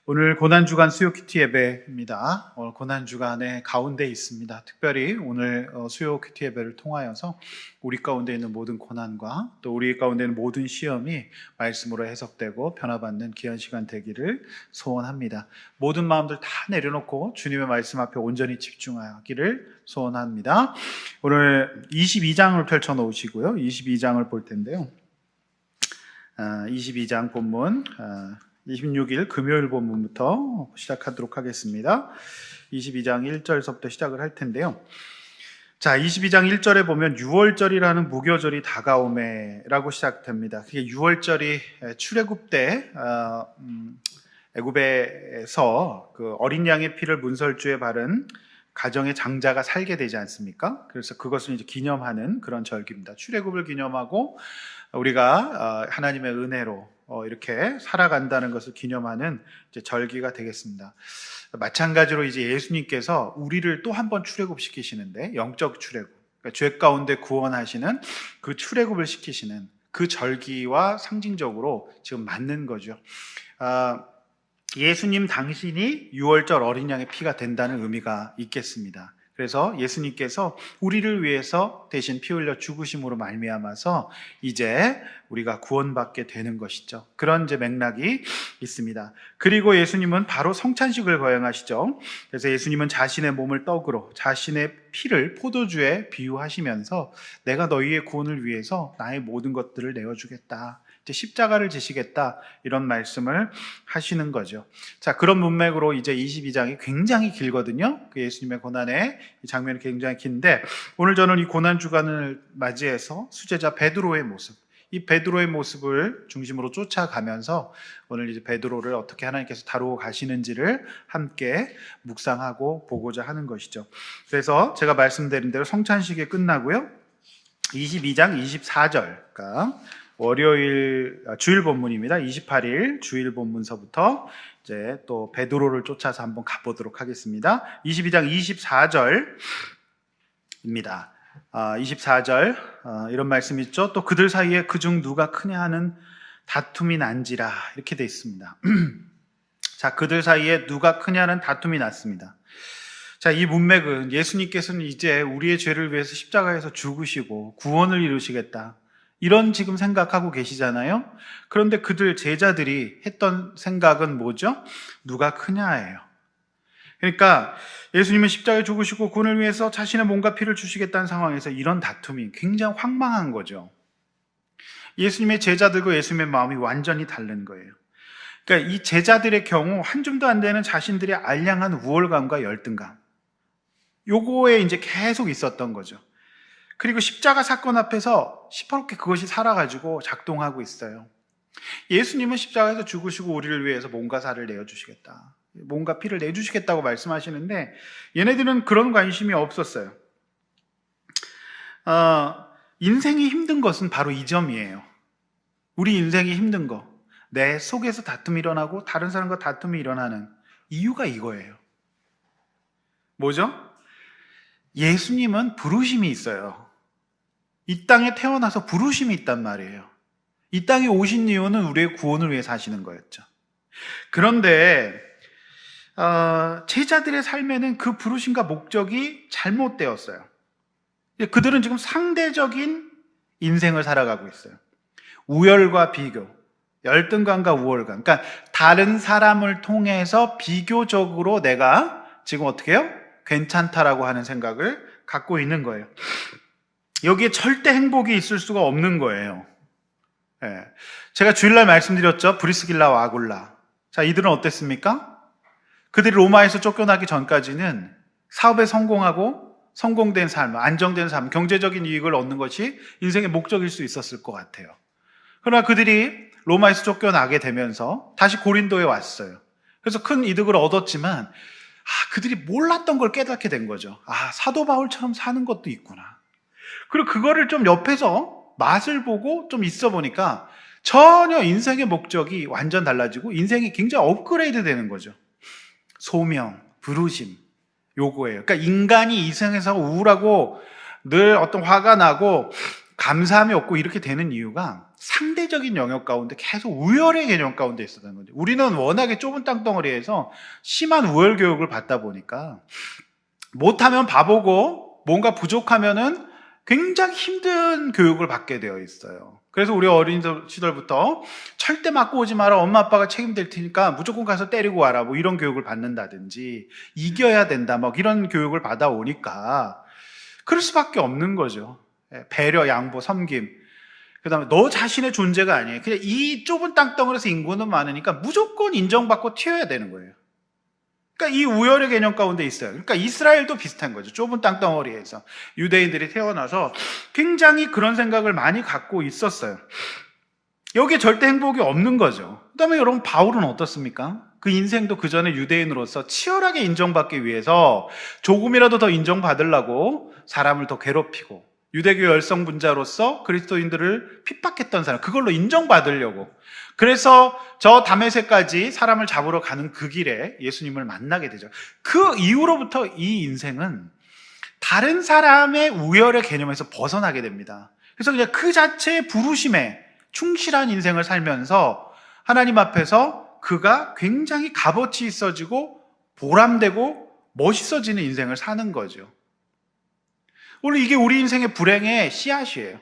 오늘 고난주간 수요 큐티 예배입니다. 오늘 고난주간의 가운데 있습니다. 특별히 오늘 수요 큐티 예배를 통하여서 우리 가운데 있는 모든 고난과 또 우리 가운데 있는 모든 시험이 말씀으로 해석되고 변화받는 귀한 시간 되기를 소원합니다. 모든 마음들 다 내려놓고 주님의 말씀 앞에 온전히 집중하기를 소원합니다. 오늘 22장을 펼쳐 놓으시고요. 22장을 볼 텐데요. 22장 본문 26일 금요일 본문부터 시작하도록 하겠습니다. 22장 1절서부터 시작을 할 텐데요. 자, 22장 1절에 보면 6월절이라는 무교절이 다가오매 라고 시작됩니다. 그게 6월절이 출애굽 때 애굽에서 그 어린 양의 피를 문설주에 바른 가정의 장자가 살게 되지 않습니까? 그래서 그것을 이제 기념하는 그런 절기입니다. 출애굽을 기념하고 우리가 하나님의 은혜로 이렇게 살아간다는 것을 기념하는 이제 절기가 되겠습니다. 마찬가지로 이제 예수님께서 우리를 또 한 번 출애굽시키시는데 영적 출애굽, 그러니까 죄 가운데 구원하시는 그 출애굽을 시키시는 그 절기와 상징적으로 지금 맞는 거죠. 예수님 당신이 6월절 어린 양의 피가 된다는 의미가 있겠습니다. 그래서 예수님께서 우리를 위해서 대신 피 흘려 죽으심으로 말미암아서 이제 우리가 구원받게 되는 것이죠. 그런 이제 맥락이 있습니다. 그리고 예수님은 바로 성찬식을 거행하시죠. 그래서 예수님은 자신의 몸을 떡으로 자신의 피를 포도주에 비유하시면서 내가 너희의 구원을 위해서 나의 모든 것들을 내어주겠다. 이제 십자가를 지시겠다 이런 말씀을 하시는 거죠. 자, 그런 문맥으로 이제 22장이 굉장히 길거든요. 그 예수님의 고난의 이 장면이 굉장히 긴데 오늘 저는 이 고난 주간을 맞이해서 수제자 베드로의 모습, 이 베드로의 모습을 중심으로 쫓아가면서 오늘 이제 베드로를 어떻게 하나님께서 다루어 가시는지를 함께 묵상하고 보고자 하는 것이죠. 그래서 제가 말씀드린 대로 성찬식이 끝나고요. 22장 24절, 그러니까 월요일 주일 본문입니다. 28일 주일 본문서부터 이제 또 베드로를 쫓아서 한번 가보도록 하겠습니다. 22장 24절입니다. 24절 이런 말씀 있죠. 또 그들 사이에 그중 누가 크냐 하는 다툼이 난지라 이렇게 돼 있습니다. 자, 그들 사이에 누가 크냐는 다툼이 났습니다. 자, 이 문맥은 예수님께서는 이제 우리의 죄를 위해서 십자가에서 죽으시고 구원을 이루시겠다. 이런 지금 생각하고 계시잖아요. 그런데 그들 제자들이 했던 생각은 뭐죠? 누가 크냐예요. 그러니까 예수님은 십자가에 죽으시고 구원을 위해서 자신의 몸과 피를 주시겠다는 상황에서 이런 다툼이 굉장히 황망한 거죠. 예수님의 제자들과 예수님의 마음이 완전히 다른 거예요. 그러니까 이 제자들의 경우 한 줌도 안 되는 자신들의 알량한 우월감과 열등감, 요거에 이제 계속 있었던 거죠. 그리고 십자가 사건 앞에서 시퍼렇게 그것이 살아가지고 작동하고 있어요. 예수님은 십자가에서 죽으시고 우리를 위해서 몸과 살을 내어주시겠다, 몸과 피를 내주시겠다고 말씀하시는데 얘네들은 그런 관심이 없었어요. 인생이 힘든 것은 바로 이 점이에요. 우리 인생이 힘든 거, 내 속에서 다툼이 일어나고 다른 사람과 다툼이 일어나는 이유가 이거예요. 뭐죠? 예수님은 부르심이 있어요. 이 땅에 태어나서 부르심이 있단 말이에요. 이 땅에 오신 이유는 우리의 구원을 위해 사시는 거였죠. 그런데 제자들의 삶에는 그 부르심과 목적이 잘못되었어요. 그들은 지금 상대적인 인생을 살아가고 있어요. 우열과 비교, 열등감과 우월감, 그러니까 다른 사람을 통해서 비교적으로 내가 지금 어떻게 해요? 괜찮다라고 하는 생각을 갖고 있는 거예요. 여기에 절대 행복이 있을 수가 없는 거예요. 예. 제가 주일날 말씀드렸죠. 브리스길라와 아굴라. 자, 이들은 어땠습니까? 그들이 로마에서 쫓겨나기 전까지는 사업에 성공하고 성공된 삶, 안정된 삶, 경제적인 이익을 얻는 것이 인생의 목적일 수 있었을 것 같아요. 그러나 그들이 로마에서 쫓겨나게 되면서 다시 고린도에 왔어요. 그래서 큰 이득을 얻었지만 그들이 몰랐던 걸 깨닫게 된 거죠. 사도 바울처럼 사는 것도 있구나. 그리고 그거를 좀 옆에서 맛을 보고 좀 있어 보니까 전혀 인생의 목적이 완전 달라지고 인생이 굉장히 업그레이드 되는 거죠. 소명, 부르심, 요거예요. 그러니까 인간이 이 세상에서 우울하고 늘 어떤 화가 나고 감사함이 없고 이렇게 되는 이유가 상대적인 영역 가운데 계속 우열의 개념 가운데 있었던 거죠. 우리는 워낙에 좁은 땅덩어리에서 심한 우열 교육을 받다 보니까 못하면 바보고 뭔가 부족하면은 굉장히 힘든 교육을 받게 되어 있어요. 그래서 우리 어린 시절부터 절대 맞고 오지 마라, 엄마 아빠가 책임질 테니까 무조건 가서 때리고 와라, 뭐 이런 교육을 받는다든지, 이겨야 된다, 막 이런 교육을 받아오니까 그럴 수밖에 없는 거죠. 배려, 양보, 섬김. 그 다음에 너 자신의 존재가 아니에요. 그냥 이 좁은 땅덩어리에서 인구는 많으니까 무조건 인정받고 튀어야 되는 거예요. 그러니까 이 우열의 개념 가운데 있어요. 그러니까 이스라엘도 비슷한 거죠. 좁은 땅덩어리에서 유대인들이 태어나서 굉장히 그런 생각을 많이 갖고 있었어요. 여기에 절대 행복이 없는 거죠. 그 다음에 여러분, 바울은 어떻습니까? 그 인생도 그 전에 유대인으로서 치열하게 인정받기 위해서 조금이라도 더 인정받으려고 사람을 더 괴롭히고, 유대교 열성분자로서 그리스도인들을 핍박했던 사람, 그걸로 인정받으려고. 그래서 저 다메섹까지 사람을 잡으러 가는 그 길에 예수님을 만나게 되죠. 그 이후로부터 이 인생은 다른 사람의 우열의 개념에서 벗어나게 됩니다. 그래서 그냥 그 자체의 부르심에 충실한 인생을 살면서 하나님 앞에서 그가 굉장히 값어치 있어지고 보람되고 멋있어지는 인생을 사는 거죠. 오늘 이게 우리 인생의 불행의 씨앗이에요.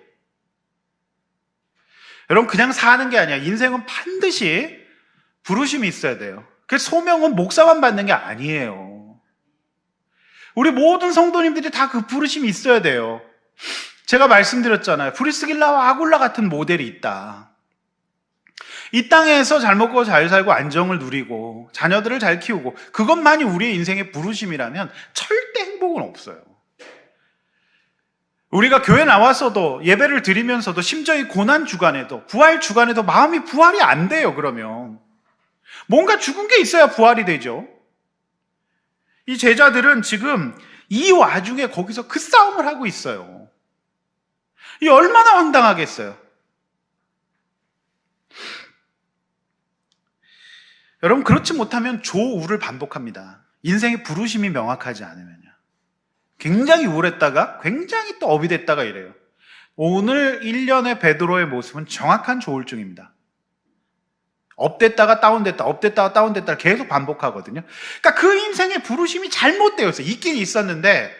여러분, 그냥 사는 게 아니야. 인생은 반드시 부르심이 있어야 돼요. 그래서 소명은 목사만 받는 게 아니에요. 우리 모든 성도님들이 다 그 부르심이 있어야 돼요. 제가 말씀드렸잖아요. 브리스길라와 아굴라 같은 모델이 있다. 이 땅에서 잘 먹고 잘 살고 안정을 누리고 자녀들을 잘 키우고 그것만이 우리의 인생의 부르심이라면 절대 행복은 없어요. 우리가 교회 나와서도 예배를 드리면서도 심지어 이 고난 주간에도, 부활 주간에도 마음이 부활이 안 돼요. 그러면 뭔가 죽은 게 있어야 부활이 되죠. 이 제자들은 지금 이 와중에 거기서 그 싸움을 하고 있어요. 이 얼마나 황당하겠어요. 여러분, 그렇지 못하면 조우를 반복합니다. 인생의 부르심이 명확하지 않으면요. 굉장히 우울했다가 굉장히 또 업이 됐다가 이래요. 오늘 1년의 베드로의 모습은 정확한 조울증입니다. 업됐다가 다운됐다, 업됐다가 다운됐다 계속 반복하거든요. 그러니까 그 인생의 부르심이 잘못되어 있어요. 있긴 있었는데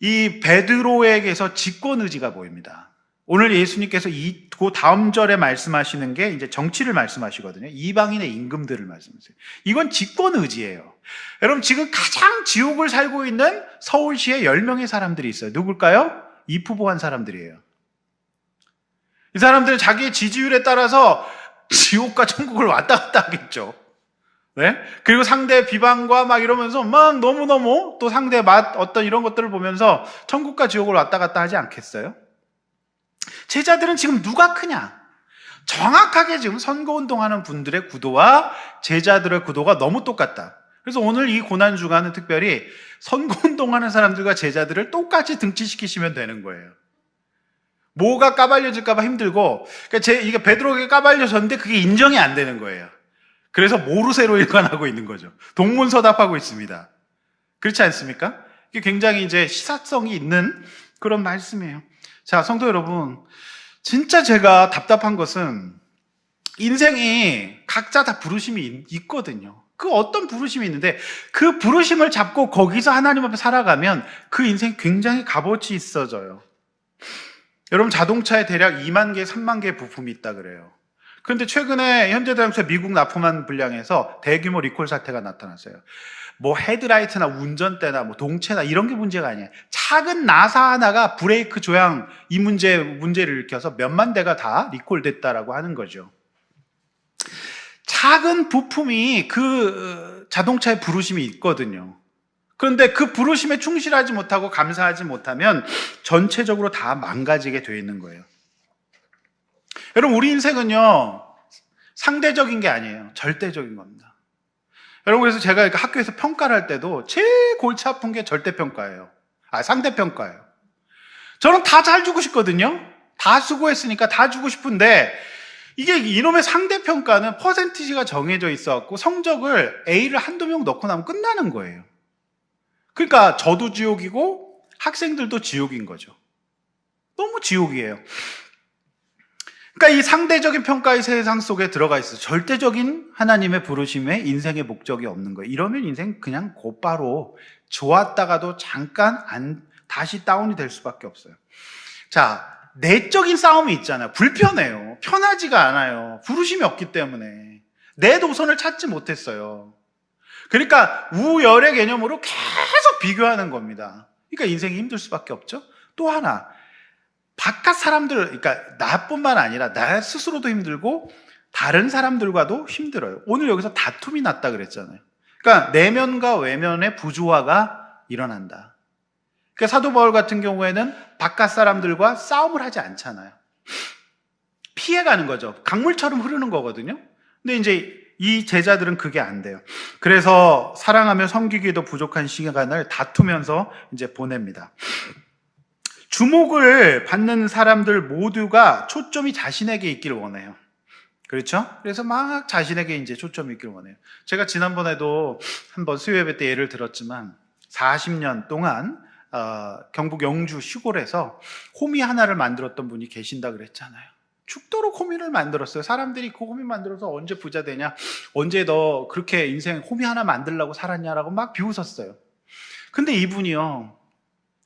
이 베드로에게서 집권의지가 보입니다. 오늘 예수님께서 그 다음 절에 말씀하시는 게 이제 정치를 말씀하시거든요. 이방인의 임금들을 말씀하세요. 이건 집권의지예요. 여러분, 지금 가장 지옥을 살고 있는 서울시에 10명의 사람들이 있어요. 누굴까요? 이프보한 사람들이에요. 이 사람들은 자기의 지지율에 따라서 지옥과 천국을 왔다 갔다 하겠죠. 네? 그리고 상대 비방과 막 이러면서 막 너무너무 또 상대 맛 어떤 이런 것들을 보면서 천국과 지옥을 왔다 갔다 하지 않겠어요? 제자들은 지금 누가 크냐? 정확하게 지금 선거운동하는 분들의 구도와 제자들의 구도가 너무 똑같다. 그래서 오늘 이 고난주간은 특별히 선거운동하는 사람들과 제자들을 똑같이 등치시키시면 되는 거예요. 뭐가 까발려질까봐 힘들고, 그러니까 이게 베드로에게 까발려졌는데 그게 인정이 안 되는 거예요. 그래서 모르쇠로 일관하고 있는 거죠. 동문서답하고 있습니다. 그렇지 않습니까? 이게 굉장히 이제 시사성이 있는 그런 말씀이에요. 자, 성도 여러분, 진짜 제가 답답한 것은 인생이 각자 다 부르심이 있거든요. 그 어떤 부르심이 있는데 그 부르심을 잡고 거기서 하나님 앞에 살아가면 그 인생이 굉장히 값어치 있어져요. 여러분, 자동차에 대략 2만 개, 3만 개의 부품이 있다 그래요. 그런데 최근에 현대자동차 미국 납품한 분량에서 대규모 리콜 사태가 나타났어요. 뭐 헤드라이트나 운전대나 뭐 동체나 이런 게 문제가 아니에요. 작은 나사 하나가 브레이크 조향 이 문제를 일으켜서 몇만 대가 다 리콜됐다라고 하는 거죠. 작은 부품이 그 자동차의 부르심이 있거든요. 그런데 그 부르심에 충실하지 못하고 감사하지 못하면 전체적으로 다 망가지게 되어 있는 거예요. 여러분, 우리 인생은요, 상대적인 게 아니에요. 절대적인 겁니다. 여러분, 그래서 제가 학교에서 평가를 할 때도 제일 골치 아픈 게 절대평가예요. 상대평가예요. 저는 다 잘 주고 싶거든요. 다 수고했으니까 다 주고 싶은데 이게 이놈의 상대평가는 퍼센티지가 정해져 있어갖고 성적을 A를 한두 명 넣고 나면 끝나는 거예요. 그러니까 저도 지옥이고 학생들도 지옥인 거죠. 너무 지옥이에요. 그러니까 이 상대적인 평가의 세상 속에 들어가 있어요. 절대적인 하나님의 부르심에 인생의 목적이 없는 거예요. 이러면 인생 그냥 곧바로 좋았다가도 잠깐 다시 다운이 될 수밖에 없어요. 자, 내적인 싸움이 있잖아요. 불편해요. 편하지가 않아요. 부르심이 없기 때문에. 내 도선을 찾지 못했어요. 그러니까 우열의 개념으로 계속 비교하는 겁니다. 그러니까 인생이 힘들 수밖에 없죠. 또 하나, 바깥 사람들, 그러니까 나뿐만 아니라 나 스스로도 힘들고 다른 사람들과도 힘들어요. 오늘 여기서 다툼이 났다 그랬잖아요. 그러니까 내면과 외면의 부조화가 일어난다. 그러니까 사도 바울 같은 경우에는 바깥 사람들과 싸움을 하지 않잖아요. 피해가는 거죠. 강물처럼 흐르는 거거든요. 근데 이제 이 제자들은 그게 안 돼요. 그래서 사랑하며 섬기기에도 부족한 시간을 다투면서 이제 보냅니다. 주목을 받는 사람들 모두가 초점이 자신에게 있기를 원해요. 그렇죠? 그래서 막 자신에게 이제 초점이 있기를 원해요. 제가 지난번에도 한번 수요예배 때 예를 들었지만 40년 동안 경북 영주 시골에서 호미 하나를 만들었던 분이 계신다 그랬잖아요. 죽도록 호미를 만들었어요. 사람들이 그 호미 만들어서 언제 부자 되냐, 언제 너 그렇게 인생 호미 하나 만들려고 살았냐라고 막 비웃었어요. 근데 이분이요,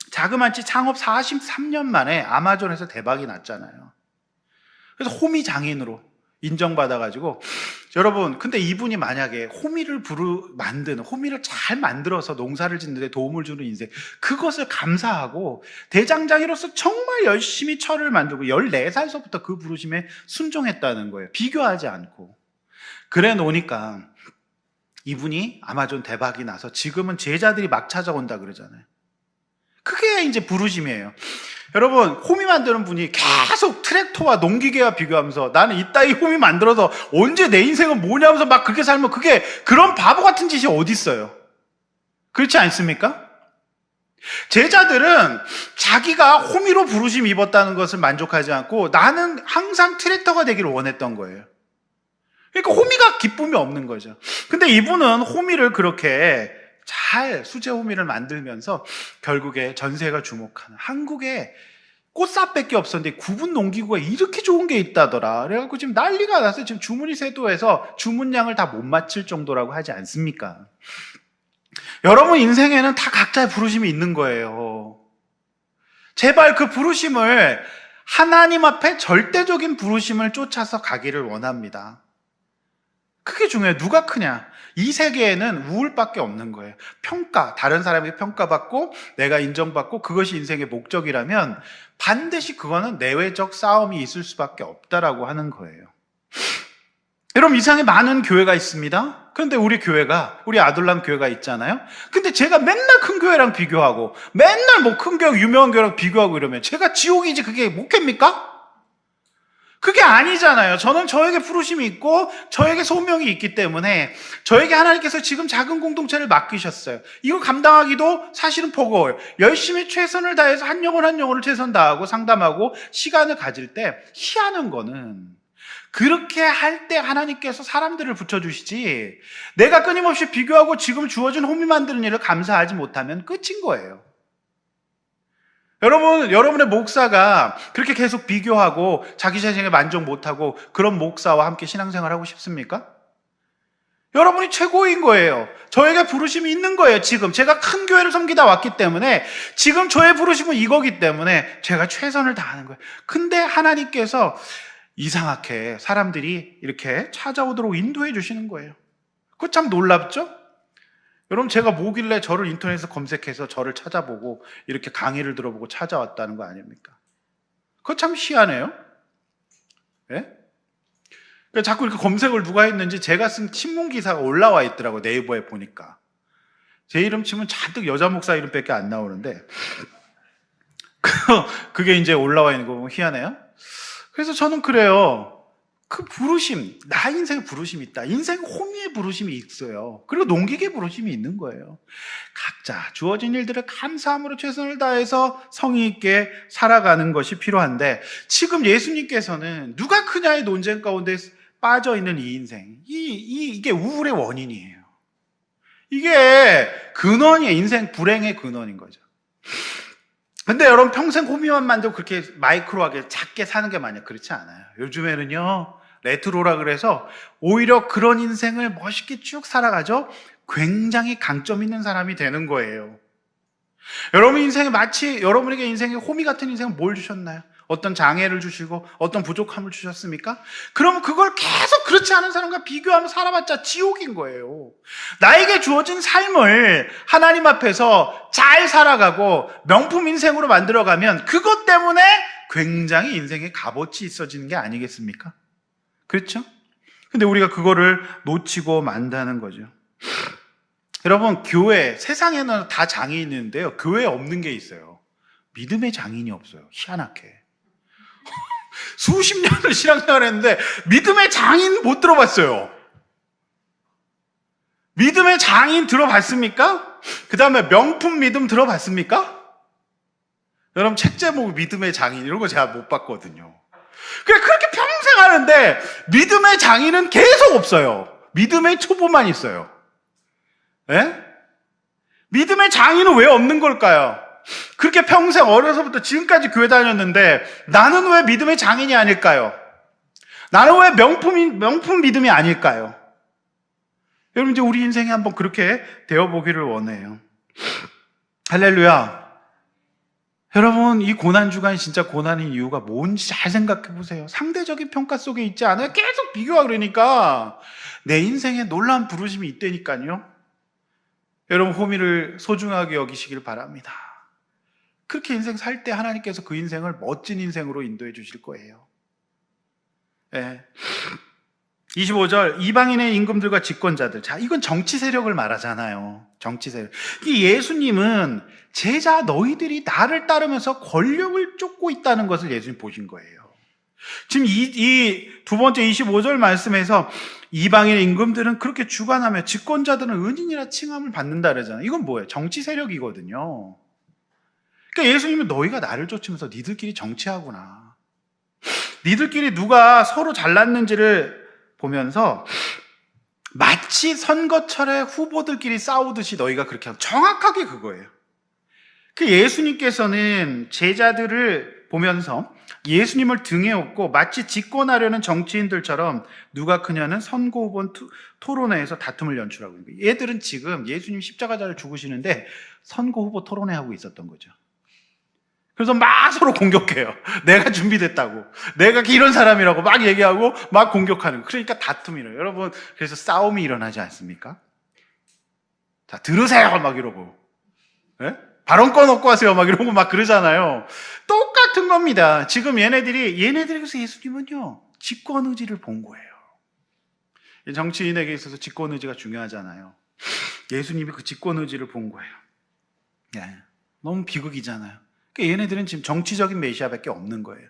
자그마치 창업 43년 만에 아마존에서 대박이 났잖아요. 그래서 호미 장인으로 인정받아가지고, 여러분, 근데 이분이 만약에 호미를 호미를 잘 만들어서 농사를 짓는 데 도움을 주는 인생, 그것을 감사하고 대장장이로서 정말 열심히 철을 만들고 14살서부터 그 부르심에 순종했다는 거예요. 비교하지 않고. 그래 놓으니까 이분이 아마존 대박이 나서 지금은 제자들이 막 찾아온다 그러잖아요. 그게 이제 부르심이에요. 여러분, 호미 만드는 분이 계속 트랙터와 농기계와 비교하면서 나는 이따위 호미 만들어서 언제 내 인생은 뭐냐 하면서 막 그렇게 살면 그게 그런 바보 같은 짓이 어디 있어요? 그렇지 않습니까? 제자들은 자기가 호미로 부르심 입었다는 것을 만족하지 않고 나는 항상 트랙터가 되기를 원했던 거예요. 그러니까 호미가 기쁨이 없는 거죠. 근데 이분은 호미를 그렇게 잘 수제 호미를 만들면서 결국에 전세가 주목하는, 한국에 꽃삽밖에 없었는데 구분 농기구가 이렇게 좋은 게 있다더라. 그래갖고 지금 난리가 나서 지금 주문이 쇄도해서 주문량을 다 못 맞출 정도라고 하지 않습니까? 여러분 인생에는 다 각자의 부르심이 있는 거예요. 제발 그 부르심을, 하나님 앞에 절대적인 부르심을 쫓아서 가기를 원합니다. 그게 중요해요. 누가 크냐? 이 세계에는 우울밖에 없는 거예요. 평가, 다른 사람에게 평가받고 내가 인정받고 그것이 인생의 목적이라면 반드시 그거는 내외적 싸움이 있을 수밖에 없다라고 하는 거예요. 여러분, 이 세상에 많은 교회가 있습니다. 그런데 우리 교회가, 우리 아둘람 교회가 있잖아요. 근데 제가 맨날 큰 교회랑 비교하고 맨날 뭐 큰 교회, 유명한 교회랑 비교하고 이러면 제가 지옥이지 그게 목회입니까? 그게 아니잖아요. 저는 저에게 부르심이 있고 저에게 소명이 있기 때문에 저에게 하나님께서 지금 작은 공동체를 맡기셨어요. 이거 감당하기도 사실은 버거워요. 열심히 최선을 다해서 한 영혼 한 영혼을 최선 다하고 상담하고 시간을 가질 때 희한한 거는 그렇게 할 때 하나님께서 사람들을 붙여주시지, 내가 끊임없이 비교하고 지금 주어진 호미 만드는 일을 감사하지 못하면 끝인 거예요. 여러분의 목사가 그렇게 계속 비교하고 자기 자신에게 만족 못하고 그런 목사와 함께 신앙생활 하고 싶습니까? 여러분이 최고인 거예요. 저에게 부르심이 있는 거예요. 지금 제가 큰 교회를 섬기다 왔기 때문에 지금 저의 부르심은 이거기 때문에 제가 최선을 다하는 거예요. 근데 하나님께서 이상하게 사람들이 이렇게 찾아오도록 인도해 주시는 거예요. 그거 참 놀랍죠? 여러분, 제가 뭐길래 저를 인터넷에서 검색해서 저를 찾아보고 이렇게 강의를 들어보고 찾아왔다는 거 아닙니까? 그거 참 희한해요. 예? 그러니까 자꾸 이렇게 검색을 누가 했는지 제가 쓴 신문 기사가 올라와 있더라고요. 네이버에 보니까. 제 이름 치면 잔뜩 여자 목사 이름밖에 안 나오는데 그게 이제 올라와 있는 거 보면 희한해요. 그래서 저는 그래요. 그 부르심, 나 인생에 부르심이 있다. 인생 호미의 부르심이 있어요. 그리고 농기계의 부르심이 있는 거예요. 각자 주어진 일들을 감사함으로 최선을 다해서 성의 있게 살아가는 것이 필요한데, 지금 예수님께서는 누가 크냐의 논쟁 가운데 빠져있는 이 인생, 이게 우울의 원인이에요. 이게 근원이에요. 인생 불행의 근원인 거죠. 근데 여러분 평생 호미만 만들고 그렇게 마이크로하게 작게 사는 게 마냥 그렇지 않아요. 요즘에는요 레트로라 그래서 오히려 그런 인생을 멋있게 쭉 살아가죠. 굉장히 강점 있는 사람이 되는 거예요. 여러분 인생에 마치 여러분에게 인생에 호미 같은 인생은 뭘 주셨나요? 어떤 장애를 주시고 어떤 부족함을 주셨습니까? 그럼 그걸 계속 그렇지 않은 사람과 비교하면 살아봤자 지옥인 거예요. 나에게 주어진 삶을 하나님 앞에서 잘 살아가고 명품 인생으로 만들어가면 그것 때문에 굉장히 인생에 값어치 있어지는 게 아니겠습니까? 그렇죠? 근데 우리가 그거를 놓치고 만다는 거죠. 여러분 교회, 세상에는 다 장이 있는데요 교회에 없는 게 있어요. 믿음의 장인이 없어요. 희한하게 수십 년을 신앙생활 했는데 믿음의 장인 못 들어봤어요. 믿음의 장인 들어봤습니까? 그 다음에 명품 믿음 들어봤습니까? 여러분 책 제목 믿음의 장인 이런 거 제가 못 봤거든요. 그렇게 평생 하는데 믿음의 장인은 계속 없어요. 믿음의 초보만 있어요. 예? 믿음의 장인은 왜 없는 걸까요? 그렇게 평생 어려서부터 지금까지 교회 다녔는데 나는 왜 믿음의 장인이 아닐까요? 나는 왜 명품 믿음이 아닐까요? 여러분 이제 우리 인생에 한번 그렇게 되어보기를 원해요. 할렐루야. 여러분 이 고난주간이 진짜 고난인 이유가 뭔지 잘 생각해 보세요. 상대적인 평가 속에 있지 않아요? 계속 비교하고 그러니까 내 인생에 놀라운 부르심이 있다니까요. 여러분 호미를 소중하게 여기시길 바랍니다. 그렇게 인생 살 때 하나님께서 그 인생을 멋진 인생으로 인도해 주실 거예요. 네. 25절 이방인의 임금들과 집권자들. 자, 이건 정치 세력을 말하잖아요. 정치 세력. 이 예수님은 제자 너희들이 나를 따르면서 권력을 쫓고 있다는 것을 예수님 보신 거예요. 지금 이 두 번째 25절 말씀에서 이방인의 임금들은 그렇게 주관하며 집권자들은 은인이라 칭함을 받는다 그러잖아요. 이건 뭐예요? 정치 세력이거든요. 그러니까 예수님은 너희가 나를 쫓으면서 니들끼리 정치하구나. 니들끼리 누가 서로 잘났는지를 보면서 마치 선거철에 후보들끼리 싸우듯이 너희가 그렇게 하고 정확하게 그거예요. 그 예수님께서는 제자들을 보면서 예수님을 등에 업고 마치 집권하려는 정치인들처럼 누가 크냐는 선거 후보 토론회에서 다툼을 연출하고 있는 거예요. 얘들은 지금 예수님 십자가자를 죽으시는데 선거 후보 토론회 하고 있었던 거죠. 그래서 막 서로 공격해요. 내가 준비됐다고. 내가 이런 사람이라고 막 얘기하고 막 공격하는. 그러니까 다툼이 일어나요. 여러분, 그래서 싸움이 일어나지 않습니까? 자, 들으세요! 막 이러고. 예? 발언권 얻고 하세요! 막 이러고 막 그러잖아요. 똑같은 겁니다. 지금 얘네들이 그래서 예수님은요, 집권 의지를 본 거예요. 정치인에게 있어서 집권 의지가 중요하잖아요. 예수님이 그 집권 의지를 본 거예요. 예. 너무 비극이잖아요. 얘네들은 지금 정치적인 메시아밖에 없는 거예요.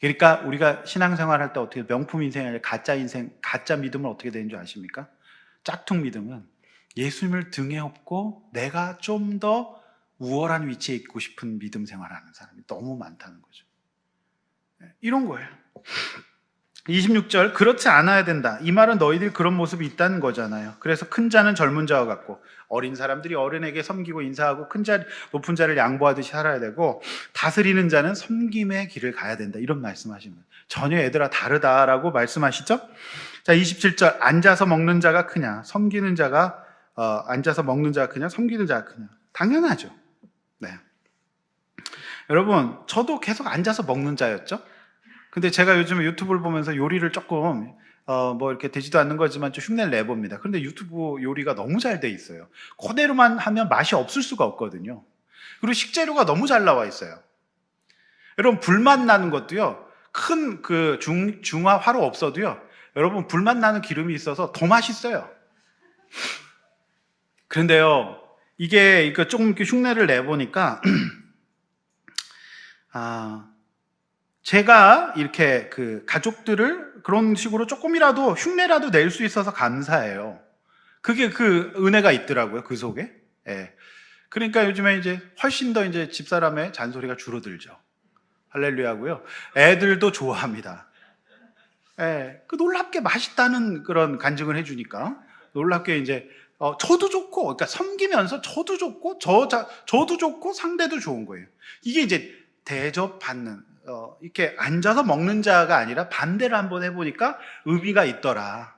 그러니까 우리가 신앙생활할 때 어떻게 명품 인생이 아니라 가짜 인생, 가짜 믿음은 어떻게 되는 줄 아십니까? 짝퉁 믿음은 예수님을 등에 업고 내가 좀 더 우월한 위치에 있고 싶은 믿음 생활하는 사람이 너무 많다는 거죠. 이런 거예요. 26절 그렇지 않아야 된다. 이 말은 너희들이 그런 모습이 있다는 거잖아요. 그래서 큰 자는 젊은 자와 같고 어린 사람들이 어른에게 섬기고 인사하고 높은 자를 양보하듯이 살아야 되고 다스리는 자는 섬김의 길을 가야 된다. 이런 말씀하시는 거예요. 전혀 애들아 다르다라고 말씀하시죠. 자 27절 앉아서 먹는 자가 크냐 섬기는 자가 앉아서 먹는 자가 크냐 섬기는 자가 크냐. 당연하죠. 네. 여러분 저도 계속 앉아서 먹는 자였죠. 근데 제가 요즘에 유튜브를 보면서 요리를 조금 뭐 이렇게 되지도 않는 거지만 좀 흉내를 내봅니다. 그런데 유튜브 요리가 너무 잘 돼 있어요. 그대로만 하면 맛이 없을 수가 없거든요. 그리고 식재료가 너무 잘 나와 있어요. 여러분 불맛 나는 것도요. 큰 그 중화 화로 없어도요. 여러분 불맛 나는 기름이 있어서 더 맛있어요. 그런데요. 이게 조금 이렇게 흉내를 내보니까 제가 이렇게 그 가족들을 그런 식으로 조금이라도 흉내라도 낼 수 있어서 감사해요. 그게 그 은혜가 있더라고요, 그 속에. 예. 그러니까 요즘에 이제 훨씬 더 이제 집사람의 잔소리가 줄어들죠. 할렐루야고요. 애들도 좋아합니다. 예. 그 놀랍게 맛있다는 그런 간증을 해주니까 놀랍게 이제 저도 좋고, 그러니까 섬기면서 저도 좋고, 저도 좋고, 상대도 좋은 거예요. 이게 이제 대접받는, 이렇게 앉아서 먹는 자가 아니라 반대를 한번 해보니까 의미가 있더라.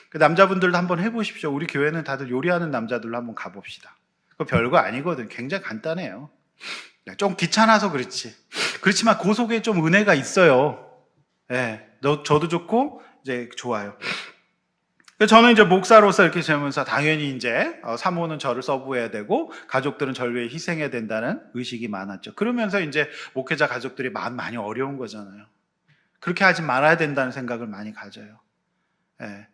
그 남자분들도 한번 해보십시오. 우리 교회는 다들 요리하는 남자들로 한번 가봅시다. 그거 별거 아니거든. 굉장히 간단해요. 좀 귀찮아서 그렇지. 그렇지만 그 속에 좀 은혜가 있어요. 예, 저도 좋고, 이제 좋아요. 저는 이제 목사로서 이렇게 지내면서 당연히 이제 사모는 저를 서브해야 되고 가족들은 저를 위해 희생해야 된다는 의식이 많았죠. 그러면서 이제 목회자 가족들이 마음 많이 어려운 거잖아요. 그렇게 하지 말아야 된다는 생각을 많이 가져요. 예.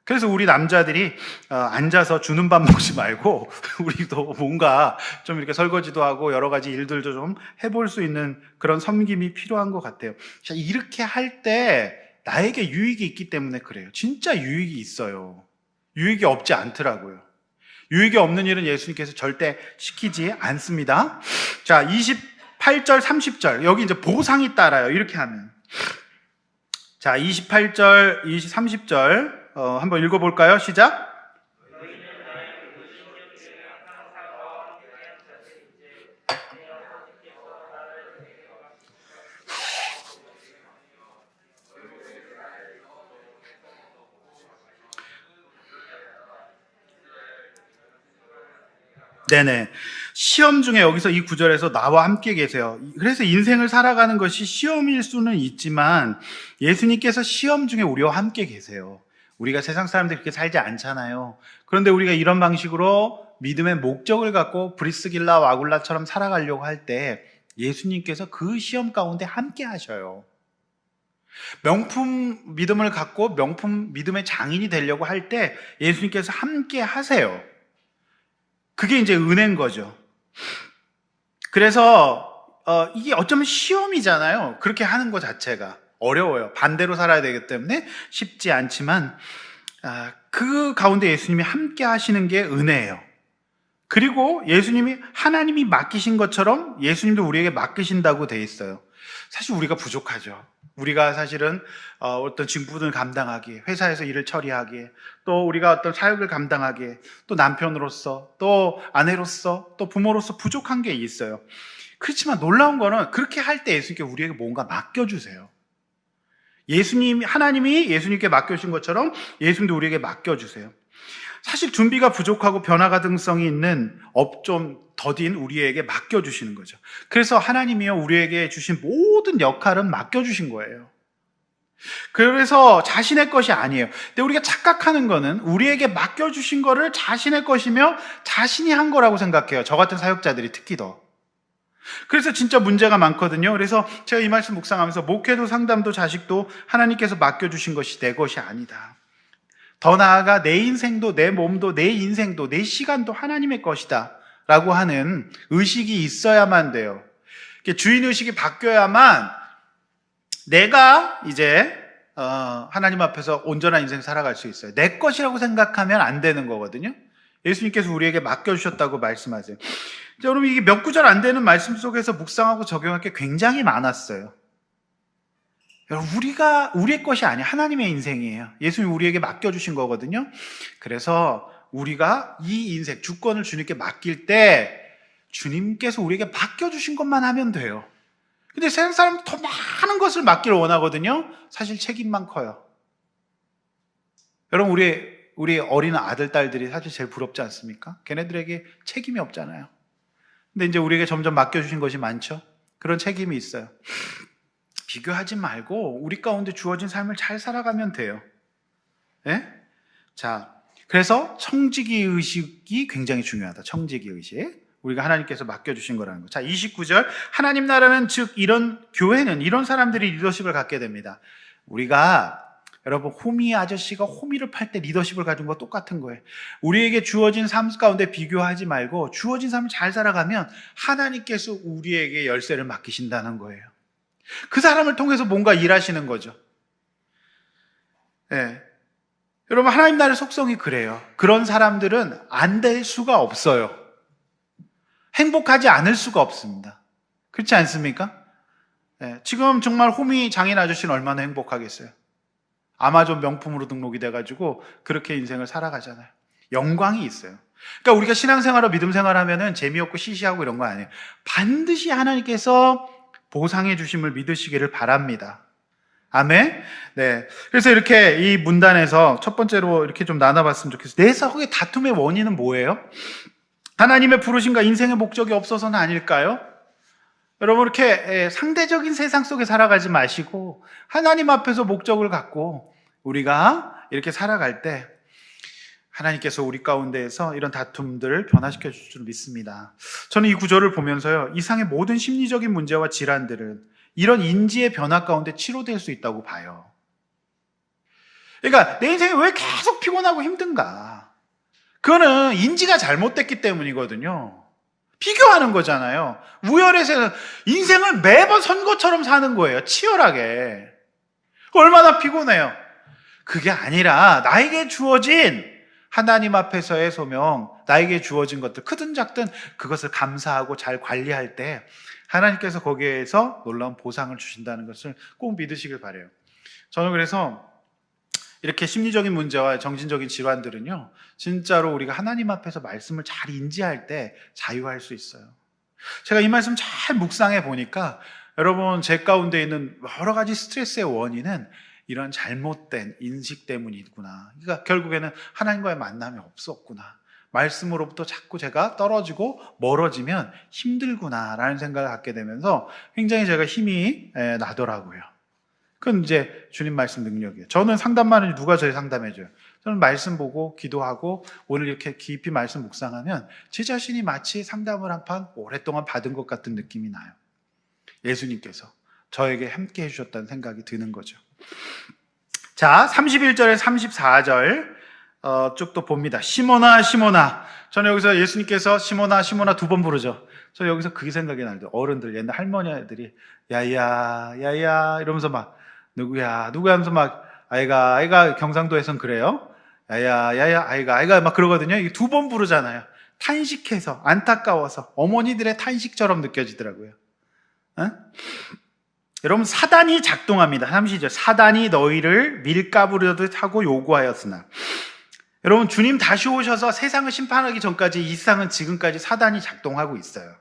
그래서 우리 남자들이 앉아서 주는 밥 먹지 말고 우리도 뭔가 좀 이렇게 설거지도 하고 여러 가지 일들도 좀 해볼 수 있는 그런 섬김이 필요한 것 같아요. 자, 이렇게 할 때 나에게 유익이 있기 때문에 그래요. 진짜 유익이 있어요. 유익이 없지 않더라고요. 유익이 없는 일은 예수님께서 절대 시키지 않습니다. 자, 28절, 30절. 여기 이제 보상이 따라요. 이렇게 하면. 자, 28절, 30절. 한번 읽어볼까요? 시작. 네네. 시험 중에 여기서 이 구절에서 나와 함께 계세요. 그래서 인생을 살아가는 것이 시험일 수는 있지만 예수님께서 시험 중에 우리와 함께 계세요. 우리가 세상 사람들이 그렇게 살지 않잖아요. 그런데 우리가 이런 방식으로 믿음의 목적을 갖고 브리스길라 와굴라처럼 살아가려고 할 때 예수님께서 그 시험 가운데 함께 하셔요. 명품 믿음을 갖고 명품 믿음의 장인이 되려고 할 때 예수님께서 함께 하세요. 그게 이제 은혜인 거죠. 그래서 이게 어쩌면 시험이잖아요. 그렇게 하는 것 자체가 어려워요. 반대로 살아야 되기 때문에 쉽지 않지만 그 가운데 예수님이 함께 하시는 게 은혜예요. 그리고 예수님이 하나님이 맡기신 것처럼 예수님도 우리에게 맡기신다고 돼 있어요. 사실 우리가 부족하죠. 우리가 사실은 어떤 직분을 감당하기에, 회사에서 일을 처리하기에, 또 우리가 어떤 사역을 감당하기에, 또 남편으로서, 또 아내로서, 또 부모로서 부족한 게 있어요. 그렇지만 놀라운 거는 그렇게 할 때 예수님께 우리에게 뭔가 맡겨주세요. 하나님이 예수님께 맡겨주신 것처럼 예수님도 우리에게 맡겨주세요. 사실 준비가 부족하고 변화 가능성이 있는 좀 더딘 우리에게 맡겨주시는 거죠. 그래서 하나님이요 우리에게 주신 모든 역할은 맡겨주신 거예요. 그래서 자신의 것이 아니에요. 근데 우리가 착각하는 거는 우리에게 맡겨주신 거를 자신의 것이며 자신이 한 거라고 생각해요. 저 같은 사역자들이 특히 더. 그래서 진짜 문제가 많거든요. 그래서 제가 이 말씀 묵상하면서 목회도 상담도 자식도 하나님께서 맡겨주신 것이 내 것이 아니다. 더 나아가 내 인생도 내 몸도 내 인생도 내 시간도 하나님의 것이다 라고 하는 의식이 있어야만 돼요. 주인의식이 바뀌어야만 내가 이제 하나님 앞에서 온전한 인생 살아갈 수 있어요. 내 것이라고 생각하면 안 되는 거거든요. 예수님께서 우리에게 맡겨주셨다고 말씀하세요. 여러분 이게 몇 구절 안 되는 말씀 속에서 묵상하고 적용할 게 굉장히 많았어요. 여러분 우리의 것이 아니에요. 하나님의 인생이에요. 예수님이 우리에게 맡겨주신 거거든요. 그래서 우리가 이 인생 주권을 주님께 맡길 때 주님께서 우리에게 맡겨주신 것만 하면 돼요. 근데 세상 사람은 더 많은 것을 맡기를 원하거든요. 사실 책임만 커요. 여러분 우리 어린 아들 딸들이 사실 제일 부럽지 않습니까? 걔네들에게 책임이 없잖아요. 근데 이제 우리에게 점점 맡겨주신 것이 많죠. 그런 책임이 있어요. 비교하지 말고 우리 가운데 주어진 삶을 잘 살아가면 돼요. 예? 자, 그래서 청지기 의식이 굉장히 중요하다. 청지기 의식. 우리가 하나님께서 맡겨주신 거라는 거. 자, 29절. 하나님 나라는 즉 이런 교회는 이런 사람들이 리더십을 갖게 됩니다. 우리가 여러분 호미 아저씨가 호미를 팔 때 리더십을 가진 거 똑같은 거예요. 우리에게 주어진 삶 가운데 비교하지 말고 주어진 삶을 잘 살아가면 하나님께서 우리에게 열쇠를 맡기신다는 거예요. 그 사람을 통해서 뭔가 일하시는 거죠. 네. 여러분 하나님 나라의 속성이 그래요. 그런 사람들은 안 될 수가 없어요. 행복하지 않을 수가 없습니다. 그렇지 않습니까? 네. 지금 정말 호미 장인 아저씨는 얼마나 행복하겠어요. 아마존 명품으로 등록이 돼가지고 그렇게 인생을 살아가잖아요. 영광이 있어요. 그러니까 우리가 신앙생활하고 믿음생활하면은 재미없고 시시하고 이런 거 아니에요. 반드시 하나님께서 보상해 주심을 믿으시기를 바랍니다. 아멘. 네. 그래서 이렇게 이 문단에서 첫 번째로 이렇게 좀 나눠봤으면 좋겠어요. 내 속의 다툼의 원인은 뭐예요? 하나님의 부르심과 인생의 목적이 없어서는 아닐까요? 여러분, 이렇게 상대적인 세상 속에 살아가지 마시고 하나님 앞에서 목적을 갖고 우리가 이렇게 살아갈 때 하나님께서 우리 가운데에서 이런 다툼들을 변화시켜 주실 줄 믿습니다. 저는 이 구절을 보면서요, 이상의 모든 심리적인 문제와 질환들은 이런 인지의 변화 가운데 치료될 수 있다고 봐요. 그러니까 내 인생이 왜 계속 피곤하고 힘든가? 그거는 인지가 잘못됐기 때문이거든요. 비교하는 거잖아요. 우열에서 인생을 매번 선거처럼 사는 거예요. 치열하게. 얼마나 피곤해요. 그게 아니라 나에게 주어진 하나님 앞에서의 소명, 나에게 주어진 것들 크든 작든 그것을 감사하고 잘 관리할 때 하나님께서 거기에서 놀라운 보상을 주신다는 것을 꼭 믿으시길 바라요. 저는 그래서 이렇게 심리적인 문제와 정신적인 질환들은요, 진짜로 우리가 하나님 앞에서 말씀을 잘 인지할 때 자유할 수 있어요. 제가 이 말씀 잘 묵상해 보니까 여러분, 제 가운데 있는 여러 가지 스트레스의 원인은 이런 잘못된 인식 때문이구나. 그러니까 결국에는 하나님과의 만남이 없었구나. 말씀으로부터 자꾸 제가 떨어지고 멀어지면 힘들구나라는 생각을 갖게 되면서 굉장히 제가 힘이 나더라고요. 그건 이제 주님 말씀 능력이에요. 저는 상담만 하지 누가 저희 상담해줘요. 저는 말씀 보고 기도하고 오늘 이렇게 깊이 말씀 묵상하면 제 자신이 마치 상담을 한 판 오랫동안 받은 것 같은 느낌이 나요. 예수님께서 저에게 함께 해주셨다는 생각이 드는 거죠. 자, 31절에 34절 쭉 또 봅니다. 시몬아 시몬아. 저는 여기서 예수님께서 시몬아 시몬아 2번 부르죠. 저 여기서 그게 생각이 나요. 어른들, 옛날 할머니들이 야야 야야 이러면서 막 누구야 하면서 막 아이가 경상도에선 그래요. 야야 야야 아이가 막 그러거든요. 이게 2번 부르잖아요. 탄식해서 안타까워서 어머니들의 탄식처럼 느껴지더라고요. 어? 여러분, 사단이 작동합니다. 30절. 사단이 너희를 밀가부르듯 하고 요구하였으나. 여러분, 주님 다시 오셔서 세상을 심판하기 전까지 이 세상은 지금까지 사단이 작동하고 있어요.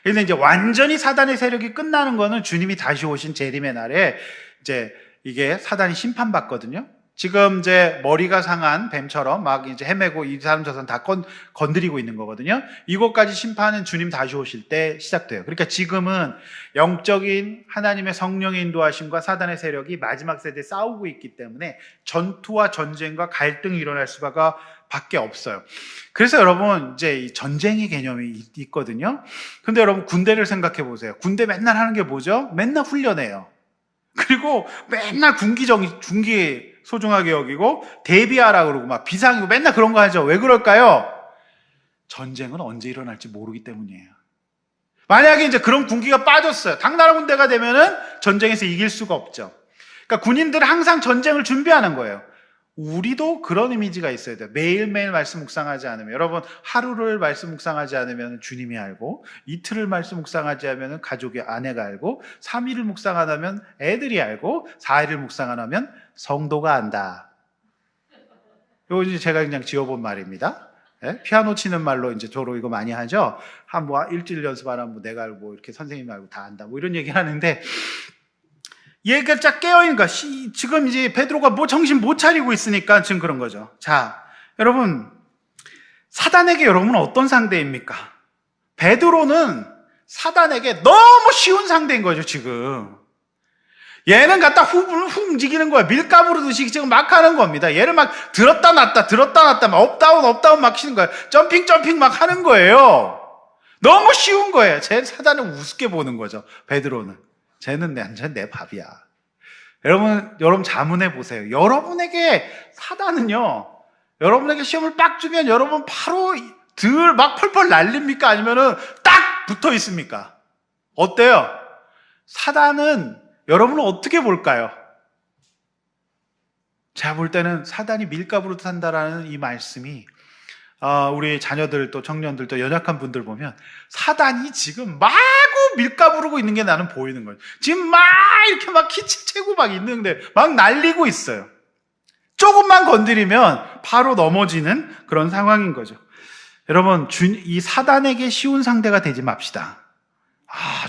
그런데 이제 완전히 사단의 세력이 끝나는 거는 주님이 다시 오신 재림의 날에 이제 이게 사단이 심판받거든요. 지금 이제 머리가 상한 뱀처럼 막 이제 헤매고 이 사람 저 사람 다 건드리고 있는 거거든요. 이것까지 심판은 주님 다시 오실 때 시작돼요. 그러니까 지금은 영적인 하나님의 성령의 인도하심과 사단의 세력이 마지막 세대에 싸우고 있기 때문에 전투와 전쟁과 갈등이 일어날 수밖에 없어요. 그래서 여러분, 이제 이 전쟁의 개념이 있거든요. 근데 여러분, 군대를 생각해 보세요. 군대 맨날 하는 게 뭐죠? 맨날 훈련해요. 그리고 맨날 군기 소중하게 여기고 대비하라 그러고 막 비상이고 맨날 그런 거 하죠. 왜 그럴까요? 전쟁은 언제 일어날지 모르기 때문이에요. 만약에 이제 그런 군기가 빠졌어요. 당나라 군대가 되면은 전쟁에서 이길 수가 없죠. 그러니까 군인들은 항상 전쟁을 준비하는 거예요. 우리도 그런 이미지가 있어야 돼요. 매일매일 말씀 묵상하지 않으면, 여러분, 하루를 말씀 묵상하지 않으면 주님이 알고, 이틀을 말씀 묵상하지 않으면 가족의 아내가 알고, 3일을 묵상 안 하면 애들이 알고, 4일을 묵상 안 하면 성도가 안다. 이거 이제 제가 그냥 지어본 말입니다. 네? 피아노 치는 말로 이제 저로 이거 많이 하죠. 한 뭐 일주일 연습 안 하면 내가 알고 이렇게 선생님이 알고 다 안다. 뭐 이런 얘기를 하는데, 얘가 쫙 깨어있는 거야. 지금 이제 베드로가 뭐 정신 못 차리고 있으니까 지금 그런 거죠. 자, 여러분, 사단에게 여러분은 어떤 상대입니까? 베드로는 사단에게 너무 쉬운 상대인 거죠, 지금. 얘는 갖다 후 움직이는 거야. 밀가부르듯이 지금 막 하는 겁니다. 얘를 막 들었다 놨다 막 업다운 막 치는 거야. 점핑 막 하는 거예요. 너무 쉬운 거예요. 제 사단을 우습게 보는 거죠, 베드로는. 쟤는 완전 내 밥이야. 여러분 자문해 보세요. 여러분에게 사단은요, 여러분에게 시험을 빡 주면 여러분 바로 막 펄펄 날립니까? 아니면은 딱 붙어 있습니까? 어때요? 사단은 여러분은 어떻게 볼까요? 제가 볼 때는 사단이 밀가부르듯 한다라는 이 말씀이 우리 자녀들 또 청년들 또 연약한 분들 보면 사단이 지금 마구 밀가부르고 있는 게 나는 보이는 거예요. 지금 막 이렇게 막 키치채고 막 있는데 막 날리고 있어요. 조금만 건드리면 바로 넘어지는 그런 상황인 거죠. 여러분, 이 사단에게 쉬운 상대가 되지 맙시다.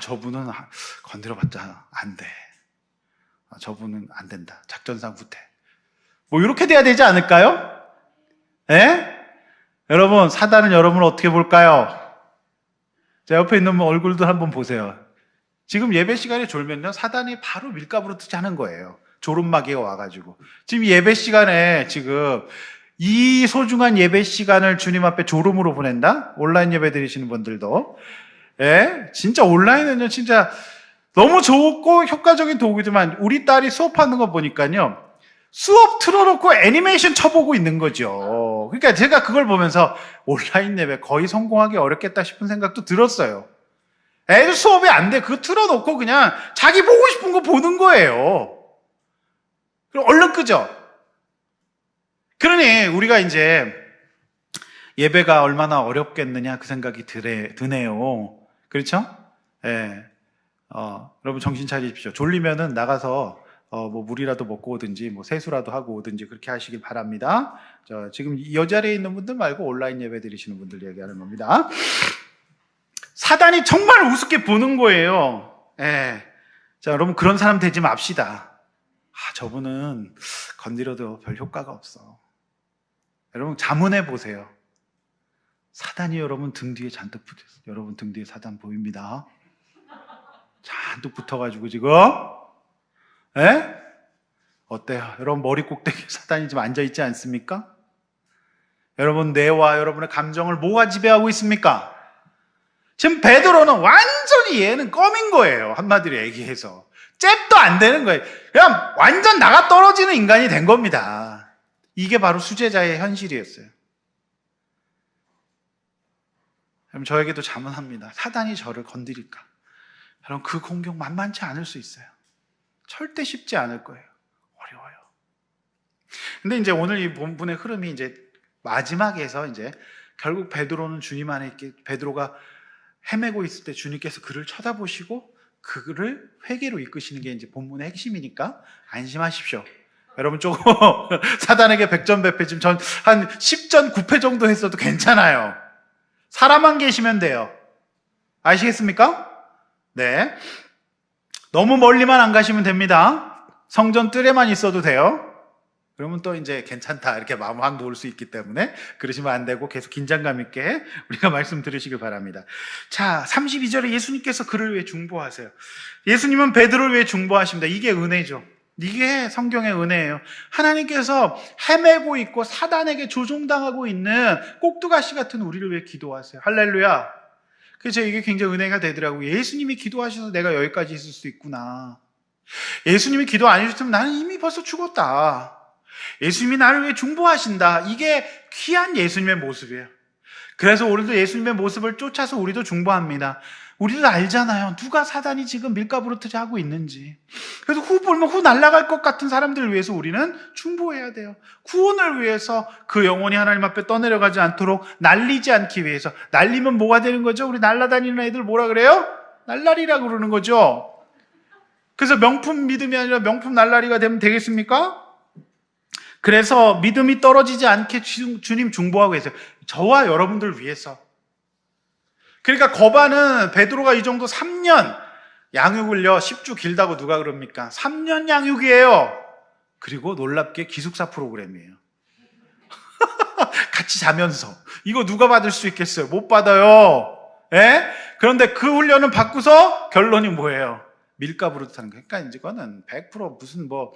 저분은 건드려봤자 안 돼. 저분은 안 된다. 작전상 후퇴. 뭐 이렇게 돼야 되지 않을까요? 예? 여러분, 사단은 여러분을 어떻게 볼까요? 제 옆에 있는 분 얼굴도 한번 보세요. 지금 예배 시간에 졸면요, 사단이 바로 밀가부르듯이 하는 거예요. 졸음마귀가 와가지고. 지금 예배 시간에 지금 이 소중한 예배 시간을 주님 앞에 졸음으로 보낸다? 온라인 예배 드리시는 분들도. 예? 진짜 온라인은요, 진짜 너무 좋고 효과적인 도구지만 우리 딸이 수업하는 거 보니까요, 수업 틀어놓고 애니메이션 쳐보고 있는 거죠. 그러니까 제가 그걸 보면서 온라인 예배 거의 성공하기 어렵겠다 싶은 생각도 들었어요. 애들 수업이 안 돼. 그거 틀어놓고 그냥 자기 보고 싶은 거 보는 거예요. 그럼 얼른 끄죠. 그러니 우리가 이제 예배가 얼마나 어렵겠느냐 그 생각이 드네요. 그렇죠? 예. 여러분 정신 차리십시오. 졸리면은 나가서 뭐 물이라도 먹고 오든지 뭐 세수라도 하고 오든지 그렇게 하시길 바랍니다. 지금 이 자리에 있는 분들 말고 온라인 예배 드리시는 분들 얘기하는 겁니다. 사단이 정말 우습게 보는 거예요. 예. 자, 여러분 그런 사람 되지 맙시다. 저분은 건드려도 별 효과가 없어. 여러분 자문해 보세요. 사단이 여러분 등 뒤에 잔뜩 붙어있어요. 여러분 등 뒤에 사단 보입니다. 잔뜩 붙어가지고 지금 예? 어때요? 여러분 머리 꼭대기에 사단이 지금 앉아있지 않습니까? 여러분 뇌와 여러분의 감정을 뭐가 지배하고 있습니까? 지금 베드로는 완전히 얘는 껌인 거예요. 한마디로 얘기해서 잽도 안 되는 거예요. 그냥 완전 나가 떨어지는 인간이 된 겁니다. 이게 바로 수제자의 현실이었어요. 그럼 저에게도 자문합니다. 사단이 저를 건드릴까? 여러분 그 공격 만만치 않을 수 있어요. 절대 쉽지 않을 거예요. 어려워요. 근데 이제 오늘 이 본문의 흐름이 이제 마지막에서 이제 결국 베드로는 주님 안에 있게, 베드로가 헤매고 있을 때 주님께서 그를 쳐다보시고 그를 회개로 이끄시는 게 이제 본문의 핵심이니까 안심하십시오. 여러분 조금 사단에게 100전 100패 지금 전 한 10전 9패 정도 했어도 괜찮아요. 사람만 계시면 돼요. 아시겠습니까? 네. 너무 멀리만 안 가시면 됩니다. 성전 뜰에만 있어도 돼요. 그러면 또 이제 괜찮다 이렇게 마음 확 놓을 수 있기 때문에 그러시면 안 되고 계속 긴장감 있게 우리가 말씀 들으시길 바랍니다. 자, 32절에 예수님께서 그를 왜 중보하세요? 예수님은 베드로를 왜 중보하십니다. 이게 은혜죠. 이게 성경의 은혜예요. 하나님께서 헤매고 있고 사단에게 조종당하고 있는 꼭두가시 같은 우리를 왜 기도하세요? 할렐루야. 그래서 이게 굉장히 은혜가 되더라고요. 예수님이 기도하셔서 내가 여기까지 있을 수 있구나. 예수님이 기도 안 해주셨으면 나는 이미 벌써 죽었다. 예수님이 나를 왜 중보하신다. 이게 귀한 예수님의 모습이에요. 그래서 오늘도 예수님의 모습을 쫓아서 우리도 중보합니다. 우리도 알잖아요. 누가 사단이 지금 밀가부르트지 하고 있는지. 그래서 후 불면 후 날아갈 것 같은 사람들을 위해서 우리는 중보해야 돼요. 구원을 위해서 그 영혼이 하나님 앞에 떠내려가지 않도록 날리지 않기 위해서. 날리면 뭐가 되는 거죠? 우리 날아다니는 애들 뭐라 그래요? 날라리라고 그러는 거죠. 그래서 명품 믿음이 아니라 명품 날라리가 되면 되겠습니까? 그래서 믿음이 떨어지지 않게 주님 중보하고 계세요. 저와 여러분들 위해서. 그러니까 거반은 베드로가 이 정도 3년 양육을요, 10주 길다고 누가 그럽니까? 3년 양육이에요. 그리고 놀랍게 기숙사 프로그램이에요. 같이 자면서. 이거 누가 받을 수 있겠어요? 못 받아요. 예? 그런데 그 훈련을 받고서 결론이 뭐예요? 밀가부르트하는 거예요. 그러니까 이거는 100% 무슨 뭐